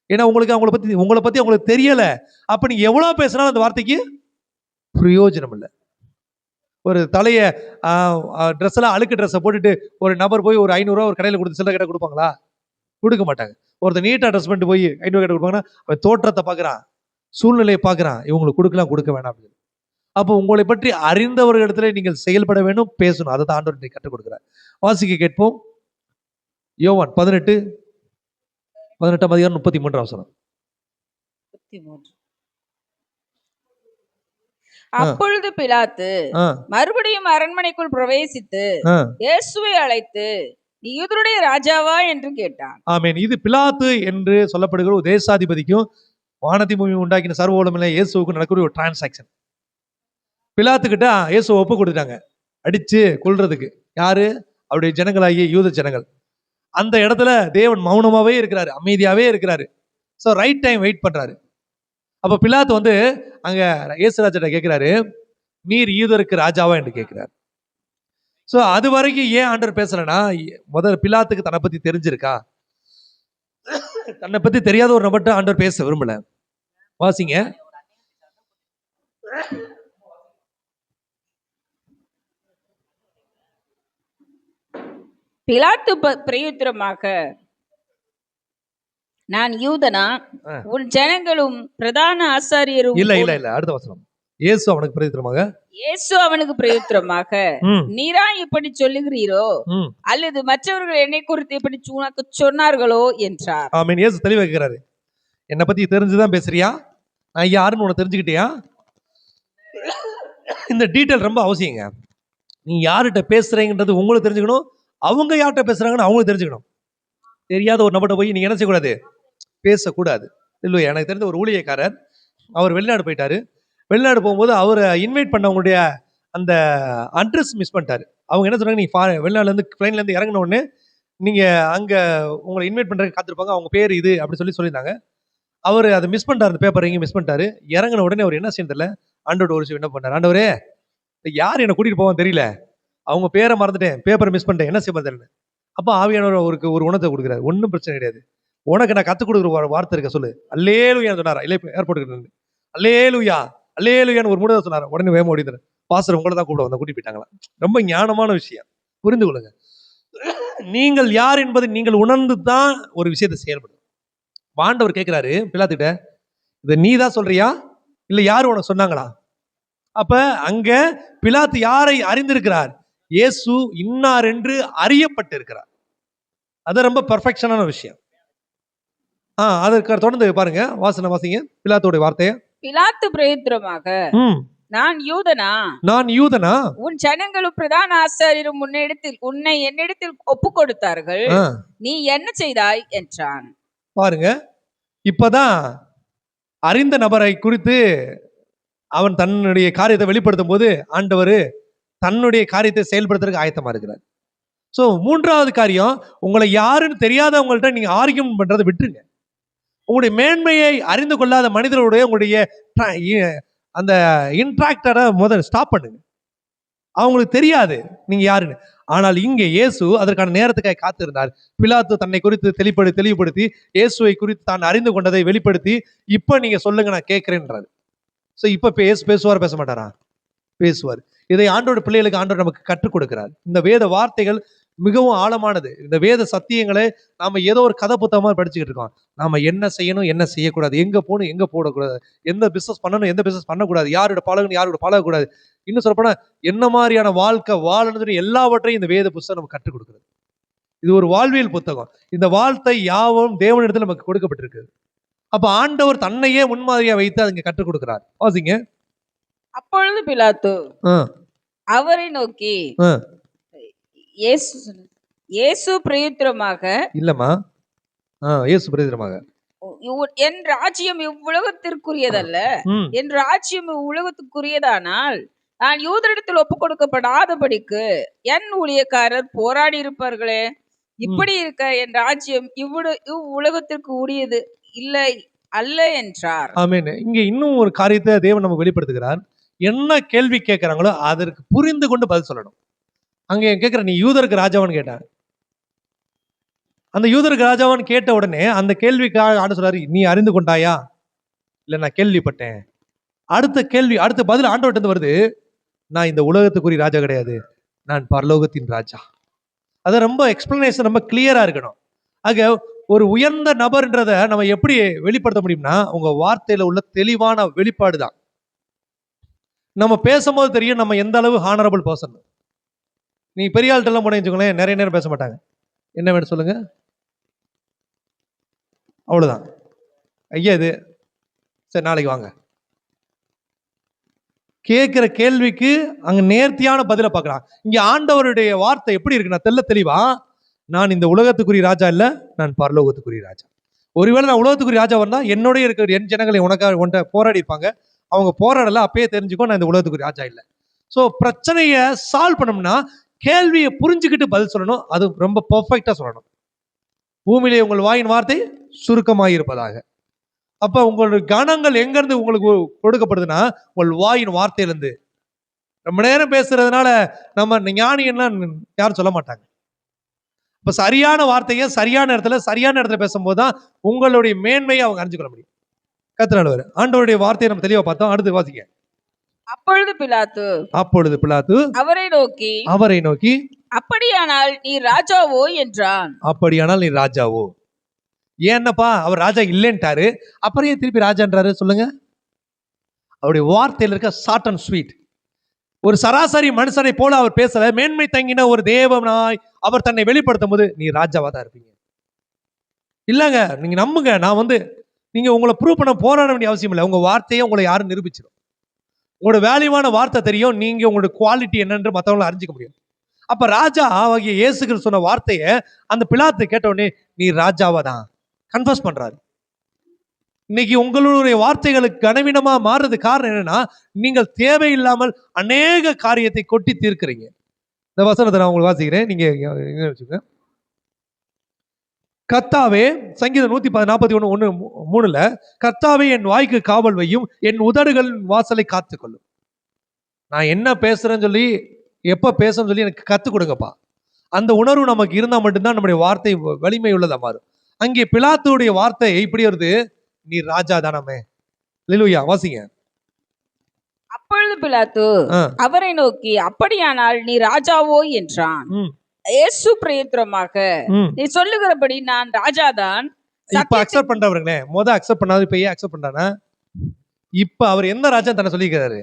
ஏன்னா உங்களை பத்தி உங்களுக்கு தெரியல. அப்ப நீங்க எவ்வளவு பேசினாலும் அந்த வார்த்தைக்கு பிரயோஜனம் இல்லை. ஒரு தலைய ட்ரெஸ் எல்லாம் அழுக்கு ட்ரெஸ்ஸை போட்டுட்டு ஒரு நபர் போய் ஒரு 500 ரூபா ஒரு கடையில் கொடுத்து சில்லறை கேட்ட கொடுப்பாங்களா? கொடுக்க மாட்டாங்க. ஒருத்தர் நீட்டா ட்ரெஸ் பண்ணிட்டு போய் 500 கேட்ட கொடுப்பாங்கன்னா அவன் தோற்றத்தை பார்க்கறான், சூழ்நிலையை பார்க்கறான், இவங்களுக்கு கொடுக்க வேணாம் அப்படின்னு. அப்போ உங்களை பற்றி அறிந்தவர்களிடத்துல நீங்கள் செயல்பட வேண்டும், பேசணும். அதை தான் ஆண்டவர் கற்றுக் கொடுக்கிறார். வாசிக்க கேட்போம். யோவான் 18ஆம் அதிகாரம் 33ஆம் வசனம். அப்பொழுது பிலாத்து மறுபடியும் அரண்மனைக்குள் பிரவேசித்து இயேசுவை அழைத்து, நீ யூதருடைய ராஜாவா என்று கேட்டான். ஆமென். இது பிலாத்து என்று சொல்லப்படுகிற ஒரு தேசாதிபதிக்கும் வானதி பூமி உண்டாக்கின சர்வவல்லமையுள்ள இயேசுவுக்கும் நடக்கிற ஒரு டிரான்சாக்சன். பிலாத்துக்கிட்ட இயேசுவை ஒப்பு கொடுத்தாங்க அடிச்சு கொல்றதுக்கு. யாரு? அவருடைய ஜனங்களாகிய யூத ஜனங்கள். அந்த இடத்துல தேவன் மௌனமாவே இருக்கிறாரு, அமைதியாவே இருக்கிறாரு. ஸோ ரைட் டைம் வெயிட் பண்றாரு. அப்ப பிலாத்து அங்க இயேசுராஜிட்ட கேட்கிறாரு, நீர் யூதருக்கு ராஜாவா என்று கேட்கிறார். ஸோ அது வரைக்கும் ஏன் ஆண்டவர் பேசலன்னா, முதல்ல பிலாத்துக்கு தன்னை பத்தி தெரிஞ்சிருக்கா? தன்னை பத்தி தெரியாத ஒரு நபர்கிட்ட ஆண்டவர் பேச விரும்பல. வாசிங்க. பிலாத்து பிரயுத்தரமாக, நான் யூதனா, ஆ. உன் ஜனங்களும் பிரதான ஆசாரியரும் இல்ல இல்ல இல்ல அடுத்த வசனம். இயேசு அவனுக்கு பிரதித்திரமாக இயேசு அவனுக்கு பிரயுத்தரமாக, ம், நீரா இப்படி சொல்லுகிறீரோ, ம். அல்லது மற்றவர்கள் என்னை குறித்து இப்படி உனக்கு சொன்னார்களோ என்றார். ஆமென். இயேசு தெளிவா கேக்குறாரு. என்னை பத்தி தெரிஞ்சுதான் பேசுறியா? நான் யாருன்னு உனக்கு தெரிஞ்சுக்கிட்டியா? இந்த டீட்டெயில் ரொம்ப அவசியங்க. நீ யார்கிட்ட பேசுறீங்கன்றது உங்களுக்கு தெரிஞ்சுக்கணும். அவங்க யார்கிட்ட பேசுறாங்கன்னு அவங்களுக்கு தெரிஞ்சுக்கணும். தெரியாத ஒரு நபர்கிட்ட போய் நீங்க என்ன செய்யக்கூடாது? பேசக்கூடாது. இல்லை, எனக்கு தெரிஞ்ச ஒரு ஊழியக்காரர், அவர் வெளிநாடு போயிட்டாரு. வெளிநாடு போகும்போது அவரை இன்வைட் பண்ணவங்களுடைய அந்த அட்ரஸ் மிஸ் பண்ணிட்டாரு. அவங்க என்ன சொன்னாங்க, நீ வெளிநாடுலேருந்து ட்ரெயின்லேருந்து இறங்கின உடனே நீங்கள் அங்கே உங்களை இன்வைட் பண்ணுறதுக்கு காத்திருப்பாங்க, அவங்க பேர் இது அப்படி சொல்லியிருந்தாங்க. அவர் அதை மிஸ் பண்ணிட்டார், அந்த பேப்பர் எங்கேயும் மிஸ் பண்ணிட்டாரு. இறங்கின உடனே அவர் என்ன செய்யணும் தெரியல, ஆண்டோட ஒரு விஷயம் என்ன பண்ணார், ஆண்டவரே யார் என்னை கூட்டிகிட்டு போவான்னு தெரியல, அவங்க பேரை மறந்துட்டேன், பேப்பரை மிஸ் பண்ணிட்டேன், என்ன செய்ய தெரியல. அப்போ ஆவியானவர் அவருக்கு ஒரு உணத்தை கொடுக்குறாரு. ஒன்றும் பிரச்சனை கிடையாது, உனக்கு நான் கற்றுக் கொடுக்குற ஒரு வார்த்தை இருக்க சொல்லு, அல்லேலூயான்னு சொன்னாரா. இல்லை, ஏர்போர்ட்டுக்கு நின்று அல்லேலூயா அல்லேலூயான்னு ஒரு முறை சொன்னார். உடனே வேகம் ஓடிந்தார். பாஸ்டர் உங்களை தான் கூப்பிட வந்த, கூட்டி போயிட்டாங்களா. ரொம்ப ஞானமான விஷயம், புரிந்து கொள்ளுங்க. நீங்கள் யார் என்பதை நீங்கள் உணர்ந்து தான் ஒரு விஷயத்தை செயல்படும். ஆண்டவர் கேட்கிறாரு பிலாத்துக்கிட்ட, இதை நீ தான் சொல்றியா இல்லை யார் உனக்கு சொன்னாங்களா? அப்ப அங்க பிலாத்து யாரை அறிந்திருக்கிறார்? இயேசு இன்னார் என்று அறியப்பட்டிருக்கிறார். அது ரொம்ப பெர்ஃபெக்ஷனான விஷயம். அதற்கு தொடர்ந்து பாருங்க, வாசிங்க பிலாத்தோட வார்த்தையை. பிலாத்து பிரயுத்தரமாக, நான் யூதனா, நான் யூதனா, உன் ஜனங்களும் பிரதான ஆசாரியரும் உன்னை என்னிடத்தில் ஒப்பு கொடுத்தார்கள், நீ என்ன செய்தாய் என்றான். பாருங்க, இப்பதான் அறிந்த நபரை குறித்து அவன் தன்னுடைய காரியத்தை வெளிப்படுத்தும் போது ஆண்டவர் தன்னுடைய காரியத்தை செயல்படுத்துறதுக்கு ஆயத்தமா இருக்கிறார். ஸோ மூன்றாவது காரியம், உங்களை யாருன்னு தெரியாதவங்கள்ட்ட நீங்க ஆர்கியூமெண்ட் பண்றதை விட்டுருங்க. உங்களுடைய மேன்மையை அறிந்து கொள்ளாத மனிதர்களுடைய உங்களுடைய அந்த இன்ட்ராக்டரை முதல்ல ஸ்டாப் பண்ணுங்க. அவங்களுக்கு தெரியாது நீங்க யாருன்னு. ஆனால் இங்கே இயேசு அதற்கான நேரத்துக்காக காத்திருந்தார். பிலாத்து தன்னை குறித்து தெளிவுபடுத்தி இயேசுவை குறித்து தான் அறிந்து கொண்டதை வெளிப்படுத்தி, இப்ப நீங்க சொல்லுங்க நான் கேட்கிறேன்றாரு. ஸோ இப்ப பேசுவார் பேச மாட்டாரா? பேசுவார். இதை ஆண்டோட பிள்ளைகளுக்கு ஆண்டோர் நமக்கு கற்றுக் கொடுக்கிறார். இந்த வேத வார்த்தைகள் மிகவும் ஆழமானது. இந்த வேத சத்தியங்களை நாம ஏதோ ஒரு கதை புத்தகமா படிச்சுக்கிட்டு இருக்கோம். நாம என்ன செய்யணும், என்ன செய்யக்கூடாது, எங்க போகணும், எங்க போடக்கூடாது, எந்த பிசினஸ் பண்ணணும், எந்த பிசினஸ் பண்ணக்கூடாது, யாரோட பழகணும், யாரோட பழகக்கூடாது, இன்னும் சொல்லப்போனா என்ன மாதிரியான வாழ்க்கை வாழணும், எல்லாவற்றையும் இந்த வேத புத்தகம் நமக்கு கற்றுக் கொடுக்கிறது. இது ஒரு வாழ்வியல் புத்தகம். இந்த வாழ்த்தை யாவும் தேவனிடத்தில் நமக்கு கொடுக்கப்பட்டிருக்கு. அப்ப ஆண்டவர் தன்னையே முன்மாதிரியா வைத்து அதுங்க கற்றுக் கொடுக்கிறார். வாசிங்க. அப்பொழுது பிலாத்து அவரை நோக்கி, இயேசு பிரயுத்தரமாக, இல்லம்மா, இயேசு பிரயுத்தரமாக, என் ராஜ்யம் இவ்வுலகத்திற்குரியதல்ல, என் ராஜ்யம் இவ்வுலகத்துக்குரியதானால் நான் யூதரிடத்தில் ஒப்பு கொடுக்கப்படாதபடிக்கு என் ஊழியக்காரர் போராடி இருப்பார்களே. இப்படி இருக்க என் ராஜ்யம் இவ்வுலகத்திற்கு உரியது இல்லை அல்ல என்றார். ஆமென். இங்க இன்னும் ஒரு காரியத்தை தேவன் நமக்கு வெளிப்படுத்துகிறார். என்ன கேள்வி கேட்கிறாங்களோ அதற்கு புரிந்து கொண்டு பதில் சொல்லணும். அங்க கேட்கிற, நீ யூதருக்கு ராஜாவான்னு கேட்டான். அந்த யூதருக்கு ராஜாவான்னு கேட்ட உடனே அந்த கேள்விக்காக ஆண்டு சொல்றாரு, நீ அறிந்து கொண்டாயா? இல்ல, நான் கேள்விப்பட்டேன். அடுத்த பதில் ஆண்டவர்கிட்ட வருது, நான் இந்த உலகத்துக்குரிய ராஜா கிடையாது, நான் பரலோகத்தின் ராஜா. அது ரொம்ப எக்ஸ்பிளனேஷன் ரொம்ப கிளியரா இருக்கணும். ஆக ஒரு உயர்ந்த நபர்ன்றதை நம்ம எப்படி வெளிப்படுத்த முடியும்னா, உங்க வார்த்தையில உள்ள தெளிவான வெளிப்பாடு தான். நம்ம பேசும்போது தெரியும் நம்ம எந்த அளவு ஹானரபிள் பர்சன். நீ பெரிய ஆள்கிட்ட எல்லாம் போனீங்கன்னு நிறைய நேரம் பேச மாட்டாங்க. என்ன வேணும் சொல்லுங்க, அவ்வளவுதான். ஐயா இது சரி, நாளைக்கு வாங்க. கேட்கிற கேள்விக்கு அங்க நேர்த்தியான பதில பார்க்கலாம். இங்க ஆண்டவருடைய வார்த்தை எப்படி இருக்குன்னா தெளிவா, நான் இந்த உலகத்துக்குரிய ராஜா இல்ல, நான் பரலோகத்துக்குரிய ராஜா. ஒருவேளை நான் உலகத்துக்குரிய ராஜா வந்தா என்னோட இருக்கிற என் ஜனங்களை உன்கிட்ட போராடி இருப்பாங்க. அவங்க போராடல, அப்பயே தெரிஞ்சுக்கோ நான் இந்த உலகத்துக்குரிய ராஜா இல்லை. ஸோ பிரச்சனையை சால்வ் பண்ணணும்னா கேள்வியை புரிஞ்சுக்கிட்டு பதில் சொல்லணும். அது ரொம்ப பர்ஃபெக்டா சொல்லணும். பூமியிலே உங்கள் வாயின் வார்த்தை சுருக்கமாக இருப்பதாக. அப்ப உங்களுடைய கணங்கள் எங்க இருந்து உங்களுக்கு கொடுக்கப்படுதுன்னா, உங்கள் வாயின் வார்த்தையிலிருந்து. ரொம்ப நேரம் பேசுறதுனால நம்ம ஞானியெல்லாம் யாரும் சொல்ல மாட்டாங்க. இப்ப சரியான வார்த்தையை சரியான இடத்துல பேசும்போது தான் உங்களுடைய மேன்மையை அவங்க அறிஞ்சு கொள்ள முடியும். கர்த்தர் ஆண்டவருடைய வார்த்தையை நம்ம தெளிவா பார்த்தோம். அடுத்து வாசிங்க. அப்பொழுது பிலாத்து அவரை நோக்கி, அப்படியானால் நீ ராஜாவோ என்றான். அப்படியானால் நீ ராஜாவோ. ஏன்னப்பா அவர் ராஜா இல்லைன்ட்டாரு, அப்புறம் ஏன் திருப்பி ராஜான்றாரு சொல்லுங்க? அவருடைய வார்த்தையில் இருக்க ஷார்ட் அண்ட் ஸ்வீட். ஒரு சராசரி மனுஷனை போல அவர் பேசல. மேன்மை தங்கின ஒரு தேவனாய் அவர் தன்னை வெளிப்படுத்தும் போது நீ ராஜாவா தான் இருப்பீங்க. இல்லங்க, நீங்க நம்புங்க. நீங்க உங்களை ப்ரூவ் பண்ண போராட வேண்டிய அவசியம் இல்லை. உங்க வார்த்தையை உங்களை யாரும் நிரூபிச்சிடும். உங்களோட வேல்யூவான வார்த்தை தெரியும். நீங்க உங்களோட குவாலிட்டி என்னன்னு மற்றவங்களை அறிஞ்சிக்க முடியும். அப்ப ராஜா ஆகிய இயேசு கிறிஸ்து சொன்ன வார்த்தையை அந்த பிலாத்து கேட்ட உடனே நீ ராஜாவா தான் கன்ஃபர்ஸ் பண்றாரு. இன்னைக்கு உங்களுடைய வார்த்தைகளுக்கு கனவீனமா மாறுறது காரணம் என்னன்னா, நீங்கள் தேவையில்லாமல் அநேக காரியத்தை கொட்டி தீர்க்கிறீங்க. இந்த வசனத்தை நான் உங்களுக்கு வாசிக்கிறேன், நீங்க வச்சுக்கோங்க. கர்த்தாவே, சங்கீதம் 141:3, கர்த்தாவே என் வாய்க்கு காவல் வையும், என் உதடுகளின் வாசலை காத்துக்கொள்ளும். நான் என்ன பேசுறேன்னு சொல்லி, எப்ப பேசணும்னு சொல்லி எனக்கு கத்துக் கொடுங்கப்பா. அந்த உணர்வு நமக்கு இருந்தா மட்டும்தான் நம்முடைய வார்த்தை வலிமை உள்ளதா மாறும். அங்கே பிலாத்துடைய வார்த்தை இப்படி வருது, நீ ராஜா தானமே. அல்லேலூயா, வாசிங்க. அப்பொழுது பிலாத்து அவரை நோக்கி, அப்படியானால் நீ ராஜாவோ என்றான். இயேசு பிரயுத்தரமாக, நீ சொல்லுகிறபடி நான் ராஜாதான். இப்ப அக்செப்ட் பண்றவர்களே, அக்செப்ட் பண்ணாது, இப்ப ஏன் அக்செப்ட் பண்றானா? இப்ப அவர் எந்த ராஜா தன்னை சொல்லிக்கிறாரு?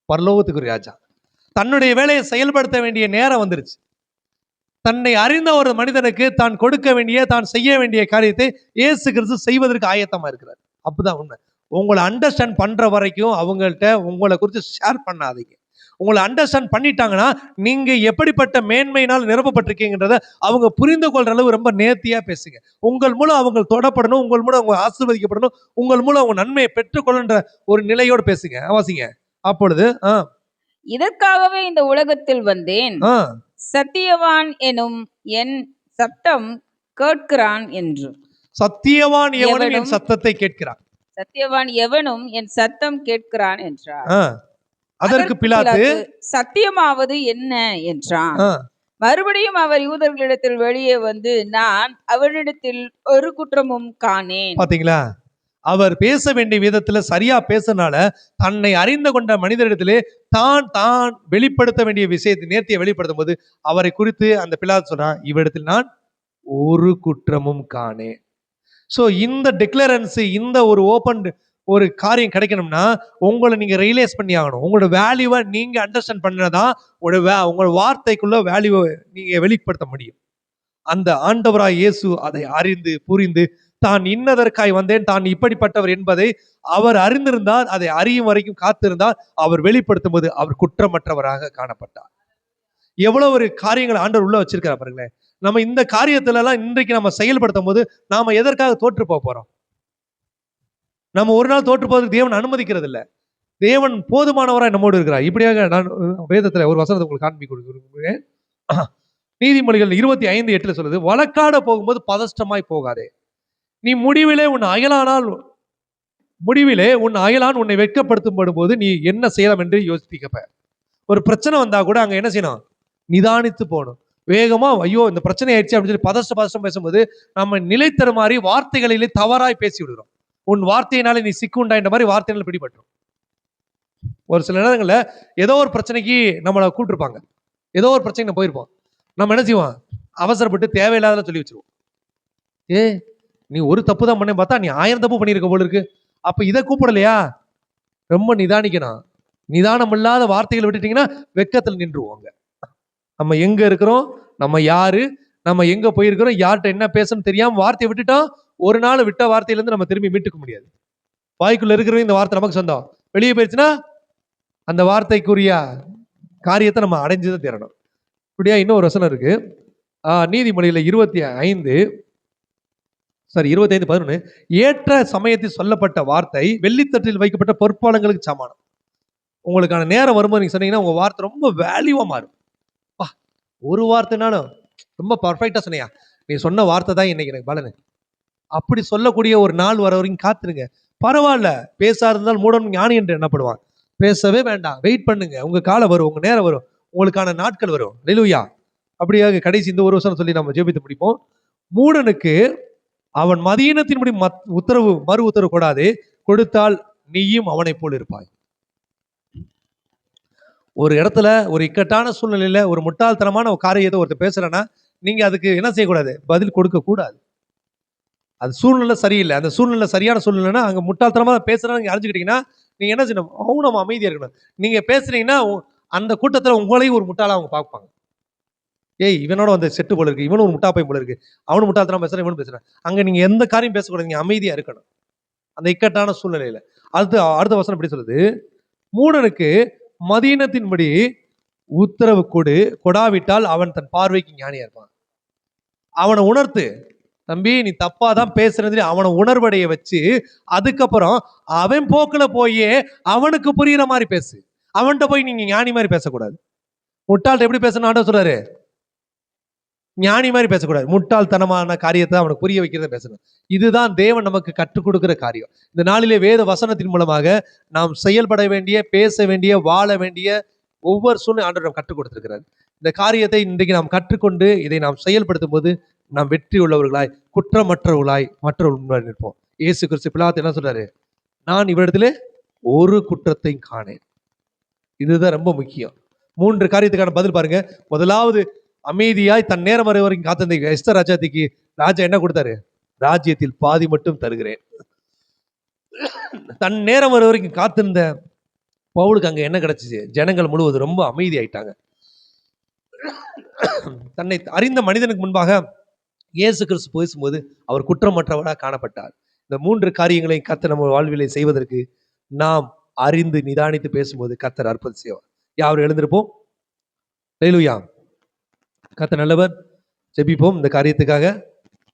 பரலோகத்துக்கு ராஜா. தன்னுடைய வேலையை செயல்படுத்த வேண்டிய நேரம் வந்துருச்சு. தன்னை அறிந்த ஒரு மனிதனுக்கு தான் கொடுக்க வேண்டிய, தான் செய்ய வேண்டிய காரியத்தை இயேசு கிறிஸ்து செய்வதற்கு ஆயத்தமா இருக்கிறார். அப்பதான் உண்மை. உங்களை அண்டர்ஸ்டாண்ட் பண்ற வரைக்கும் அவங்கள்ட்ட உங்களை குறித்து ஷேர் பண்ணாதீங்க. உங்களை அண்டர்ஸ்டாண்ட் பண்ணிட்டாங்கன்னா நீங்க எப்படிப்பட்ட மேன்மையினால் நிரப்பப்பட்டிருக்கீங்கன்றத அவங்க புரிந்து கொள்ற அளவு ரொம்ப நேர்த்தியா பேசுங்க. உங்கள் மூலம் அவங்க தொடப்படணும், உங்கள் மூலம் அவங்க ஆசீர்வதிக்கப்படணும், உங்கள் மூலம் அவங்க நன்மையை பெற்றுக்கொள்ளுன்ற ஒரு நிலையோடு பேசுங்க. வாசிங்க. அப்பொழுது இதற்காகவே இந்த உலகத்தில் வந்தேன், சத்தியவான் எனும் என் சத்தம் கேட்கிறான் என்று. சத்தியவான் எவனும் என் சத்தத்தை கேட்கிறான். சத்தியவான் எவனும் என் சத்தம் கேட்கிறான் என்றார். அதற்கு பிலாத்து, சத்தியமாவது என்ன என்றான். மறுபடியும் அவர் யூதர்களிடத்தில் வெளியே வந்து, நான் அவரிடத்தில் ஒரு குற்றமும் காணேன். பாத்தீங்களா, அவர் பேச வேண்டிய விதத்துல சரியா பேசினால தன்னை அறிந்து கொண்ட மனிதரிடத்திலே தான் வெளிப்படுத்த வேண்டிய விஷயத்தை நேர்த்தியை வெளிப்படுத்தும் போது அவரை குறித்து அந்த பிலாத்து சொல்றான், இவரிடத்தில் நான் ஒரு குற்றமும் காணேன். ஸோ இந்த டிக்ளரன்ஸ், இந்த ஒரு ஓப்பன் ஒரு காரியம் கிடைக்கணும்னா உங்களை நீங்க ரியலைஸ் பண்ணி ஆகணும். உங்களோட வேல்யூவை நீங்க அண்டர்ஸ்டாண்ட் பண்ணதான் உங்களோட வார்த்தைக்குள்ள வேல்யூவை நீங்க வெளிப்படுத்த முடியும். அந்த ஆண்டவராய் இயேசு அதை அறிந்து புரிந்து தான் இன்னதற்காய் வந்தேன், தான் இப்படிப்பட்டவர் என்பதை அவர் அறிந்திருந்தால், அதை அறியும் வரைக்கும் காத்திருந்தால், அவர் வெளிப்படுத்தும் போது அவர் குற்றமற்றவராக காணப்பட்டார். எவ்வளவு ஒரு காரியங்களை ஆண்டவர் உள்ள வச்சிருக்காரு பாருங்களேன். நம்ம இந்த காரியத்துல எல்லாம் இன்றைக்கு நம்ம செயல்படுத்தும் போது நாம எதற்காக தோற்று போறோம்? நம்ம ஒரு நாள் தோற்று போவதற்கு தேவன் அனுமதிக்கிறது இல்லை. தேவன் போதுமானவராய் நம்மோடு இருக்கிறார். இப்படியாக நான் வேதத்துல ஒரு வசனத்தை உங்களுக்கு காண்பி கொடுக்கிறேன். நீதிமொழிகள் 25:8 சொல்லுது, வழக்காட போகும்போது பதஷ்டமாய் போகாதே, நீ முடிவிலே உன் அயலான் உன்னை வெட்கப்படுத்தும் போது நீ என்ன செய்யலாம் என்று யோசிக்கப்ப. ஒரு பிரச்சனை வந்தா கூட அங்க என்ன செய்யணும்? நிதானித்து போகணும். வேகமா ஐயோ இந்த பிரச்சனை ஆயிடுச்சு அப்படின்னு சொல்லி பதஷ்டம் பேசும்போது நம்ம நிலைத்தர மாதிரி வார்த்தைகளிலே தவறாய் பேசி விடுறோம். உன் வார்த்தையினாலே நீ சிக்குண்டான்ற மாதிரி வார்த்தையினால பிடிபட்டுரும். ஒரு சில நேரங்கள்ல ஏதோ ஒரு பிரச்சனைக்கு நம்மளை கூப்பிட்டுருப்பாங்க, ஏதோ ஒரு பிரச்சனை போயிருப்போம். நம்ம என்ன செய்வோம்? அவசரப்பட்டு தேவையில்லாத சொல்லி வச்சிருவோம். நீ ஒரு தப்பு தான் பண்ண பார்த்தா நீ 1000 தப்பு பண்ணியிருக்க போல இருக்கு. அப்ப இதை கூப்பிடலையா? ரொம்ப நிதானிக்கணும். நிதானம் இல்லாத வார்த்தைகளை விட்டுட்டீங்கன்னா வெக்கத்தில் நின்றுவோங்க. நம்ம எங்க இருக்கிறோம், நம்ம யாரு, நம்ம எங்க போயிருக்கிறோம், யார்கிட்ட என்ன பேசணும் தெரியாம வார்த்தையை விட்டுட்டோம். ஒரு நாள் விட்ட வார்த்தையிலிருந்து நம்ம திரும்பி மீட்டுக்க முடியாது. வாய்க்குள்ள இருக்கிற இந்த வார்த்தை நமக்கு சொந்தம், வெளியே போயிடுச்சுன்னா அந்த வார்த்தைக்குரிய காரியத்தை நம்ம அடைஞ்சுதான் தரணும். இப்படியா இன்னொரு வசனம் இருக்கு. நீதிமொழியில 25:11, ஏற்ற சமயத்தில் சொல்லப்பட்ட வார்த்தை வெள்ளித்தட்டில் வைக்கப்பட்ட பொற்பாலங்களுக்கு சமானம். உங்களுக்கான நேரம் வரும்போது நீங்க சொன்னீங்கன்னா உங்க வார்த்தை ரொம்ப வேல்யூவா மாறும். ஒரு வார்த்தைனாலும் ரொம்ப பர்ஃபெக்டா சொன்னியா, நீ சொன்ன வார்த்தை தான் இன்னைக்கு எனக்கு பலனு. அப்படி சொல்லக்கூடிய ஒரு நாள் வர வரைக்கும் காத்துருங்க. பரவாயில்ல, பேசா இருந்தால் மூடன் ஞானி என்று எண்ணப்படுவான். பேசவே வேண்டாம், வெயிட் பண்ணுங்க. உங்க காலம் வரும், உங்க நேரம் வரும், உங்களுக்கான நாட்கள் வரும். அல்லேலூயா. அப்படியாக கடைசி இந்த ஒரு வருஷம் சொல்லி நம்ம ஜெபித்து பிடிப்போம். மூடனுக்கு அவன் மதியினத்தின்படி மறு உத்தரவு கூடாது, கொடுத்தால் நீயும் அவனை போல் இருப்பாய். ஒரு இடத்துல ஒரு இக்கட்டான சூழ்நிலையில ஒரு முட்டாள்தனமான ஒரு காரியத்தை ஒருத்தர் பேசுறேன்னா நீங்க அதுக்கு என்ன செய்யக்கூடாது? பதில் கொடுக்க கூடாது. அது சூழ்நிலை சரியில்லை. அந்த சூழ்நிலை சரியான சூழ்நிலைன்னா அங்க முட்டாள்தனமா பேசுறான்னு நீங்க அறிஞ்சுக்கிட்டீங்கன்னா நீங்க என்ன செய்யணும்? மௌனமா அமைதியா இருக்கணும். நீங்க பேசுனீங்கன்னா அந்த கூட்டத்துல உங்களையும் ஒரு முட்டாளா அவங்க பார்ப்பாங்க. ஏய் இவனோட வந்து செட்டு போல இருக்கு, இவனும் ஒரு முட்டா பையன் போல இருக்கு, அவனும் முட்டாள்தனமா பேசுறான், இவனும் பேசுறான். அங்க நீங்க எந்த காரியம் பேசக்கூடாது, நீங்க அமைதியா இருக்கணும் அந்த இக்கட்டான சூழ்நிலையில. அடுத்த அடுத்த வசனம் எப்படி சொல்லுது? மூடனுக்கு மதீனத்தின்படி உத்தரவு கொடாவிட்டால் அவன் தன் பார்வைக்கு ஞானியா இருப்பான். அவனை உணர்த்து, தம்பி நீ தப்பா தான் பேசுறது, அவனை உணர்வடைய வச்சு அதுக்கப்புறம் அவன் போக்குல போய் அவனுக்கு புரியுற மாதிரி பேசு. அவன்கிட்ட போய் நீங்க ஞானி மாதிரி பேசக்கூடாது. முட்டாள்கிட்ட எப்படி பேசணும் ஆண்டவர் சொல்றாரு? ஞானி மாதிரி பேசக்கூடாது. முட்டாள்தனமான காரியத்தை அவனுக்கு புரிய வைக்கிறத பேசணும். இதுதான் தேவன் நமக்கு கற்றுக் கொடுக்கிற காரியம். இந்த நாளிலே வேத வசனத்தின் மூலமாக நாம் செயல்பட வேண்டிய, பேச வேண்டிய, வாழ வேண்டிய ஒவ்வொரு சூழ்நிலை ஆண்டவர் நாம் கற்றுக் கொடுத்திருக்கிறார். இந்த காரியத்தை இன்றைக்கு நாம் கற்றுக்கொண்டு இதை நாம் செயல்படுத்தும் போது நாம் வெற்றி உள்ளவர்களாய், குற்றமற்றவர்களாய் மற்றவர்கள் முன்னாடி நிற்போம். இயேசு கிறிஸ்து பிலாத்து என்ன சொல்றாரு? நான் இவரிடத்திலே ஒரு குற்றத்தையும் காணேன். இதுதான் ரொம்ப முக்கியம். 3 காரியத்துக்கான பதில் பாருங்க. முதலாவது, அமைதியாய் தன் நேரம் வரை வரைக்கும் காத்திருந்த எஸ்தர் ராஜாத்திக்கு ராஜா என்ன கொடுத்தாரு? ராஜ்யத்தில் பாதி மட்டும் தருகிறேன். தன் நேரம் வரை வரைக்கும் காத்திருந்த பவுலுக்கு அங்க என்ன கிடைச்சிச்சு? ஜனங்கள் முழுவதும் ரொம்ப அமைதி ஆயிட்டாங்க. தன்னை அறிந்த மனிதனுக்கு முன்பாக இயேசு கிறிஸ்து பேசும்போது அவர் குற்றமற்றவராக காணப்பட்டார். இந்த 3 காரியங்களை கர்த்தர் நம்ம வாழ்விலை செய்வதற்கு நாம் அறிந்து நிதானித்து பேசும்போது கர்த்தர் அற்புதம் செய்வார். யாரும் எழுந்திருப்போம். ஹல்லேலூயா. கர்த்தர் நல்லவர். ஜெபிப்போம் இந்த காரியத்துக்காக.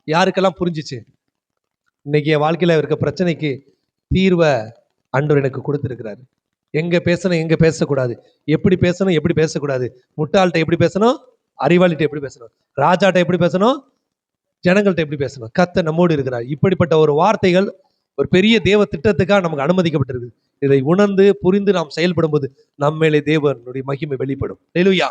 யாருக்கெல்லாம் புரிஞ்சிச்சு இன்னைக்கு என் வாழ்க்கையில இருக்க பிரச்சனைக்கு தீர்வை ஆண்டவர் எனக்கு கொடுத்திருக்கிறாரு? எங்க பேசணும், எங்க பேசக்கூடாது, எப்படி பேசணும், எப்படி பேசக்கூடாது, முட்டாள்கிட்ட எப்படி பேசணும், அறிவாளிகிட்ட எப்படி பேசணும், ராஜாட்ட எப்படி பேசணும், ஜனங்கள்கிட்ட எப்படி பேசணும். கர்த்தர் நம்மோடு இருக்கிறார். இப்படிப்பட்ட ஒரு வார்த்தைகள் ஒரு பெரிய தேவ திட்டத்துக்காக நமக்கு அனுமதிக்கப்பட்டிருக்கு. இதை உணர்ந்து புரிந்து நாம் செயல்படும் போது நம்ம மேலே தேவனுடைய மகிமை வெளிப்படும். ஹல்லேலூயா.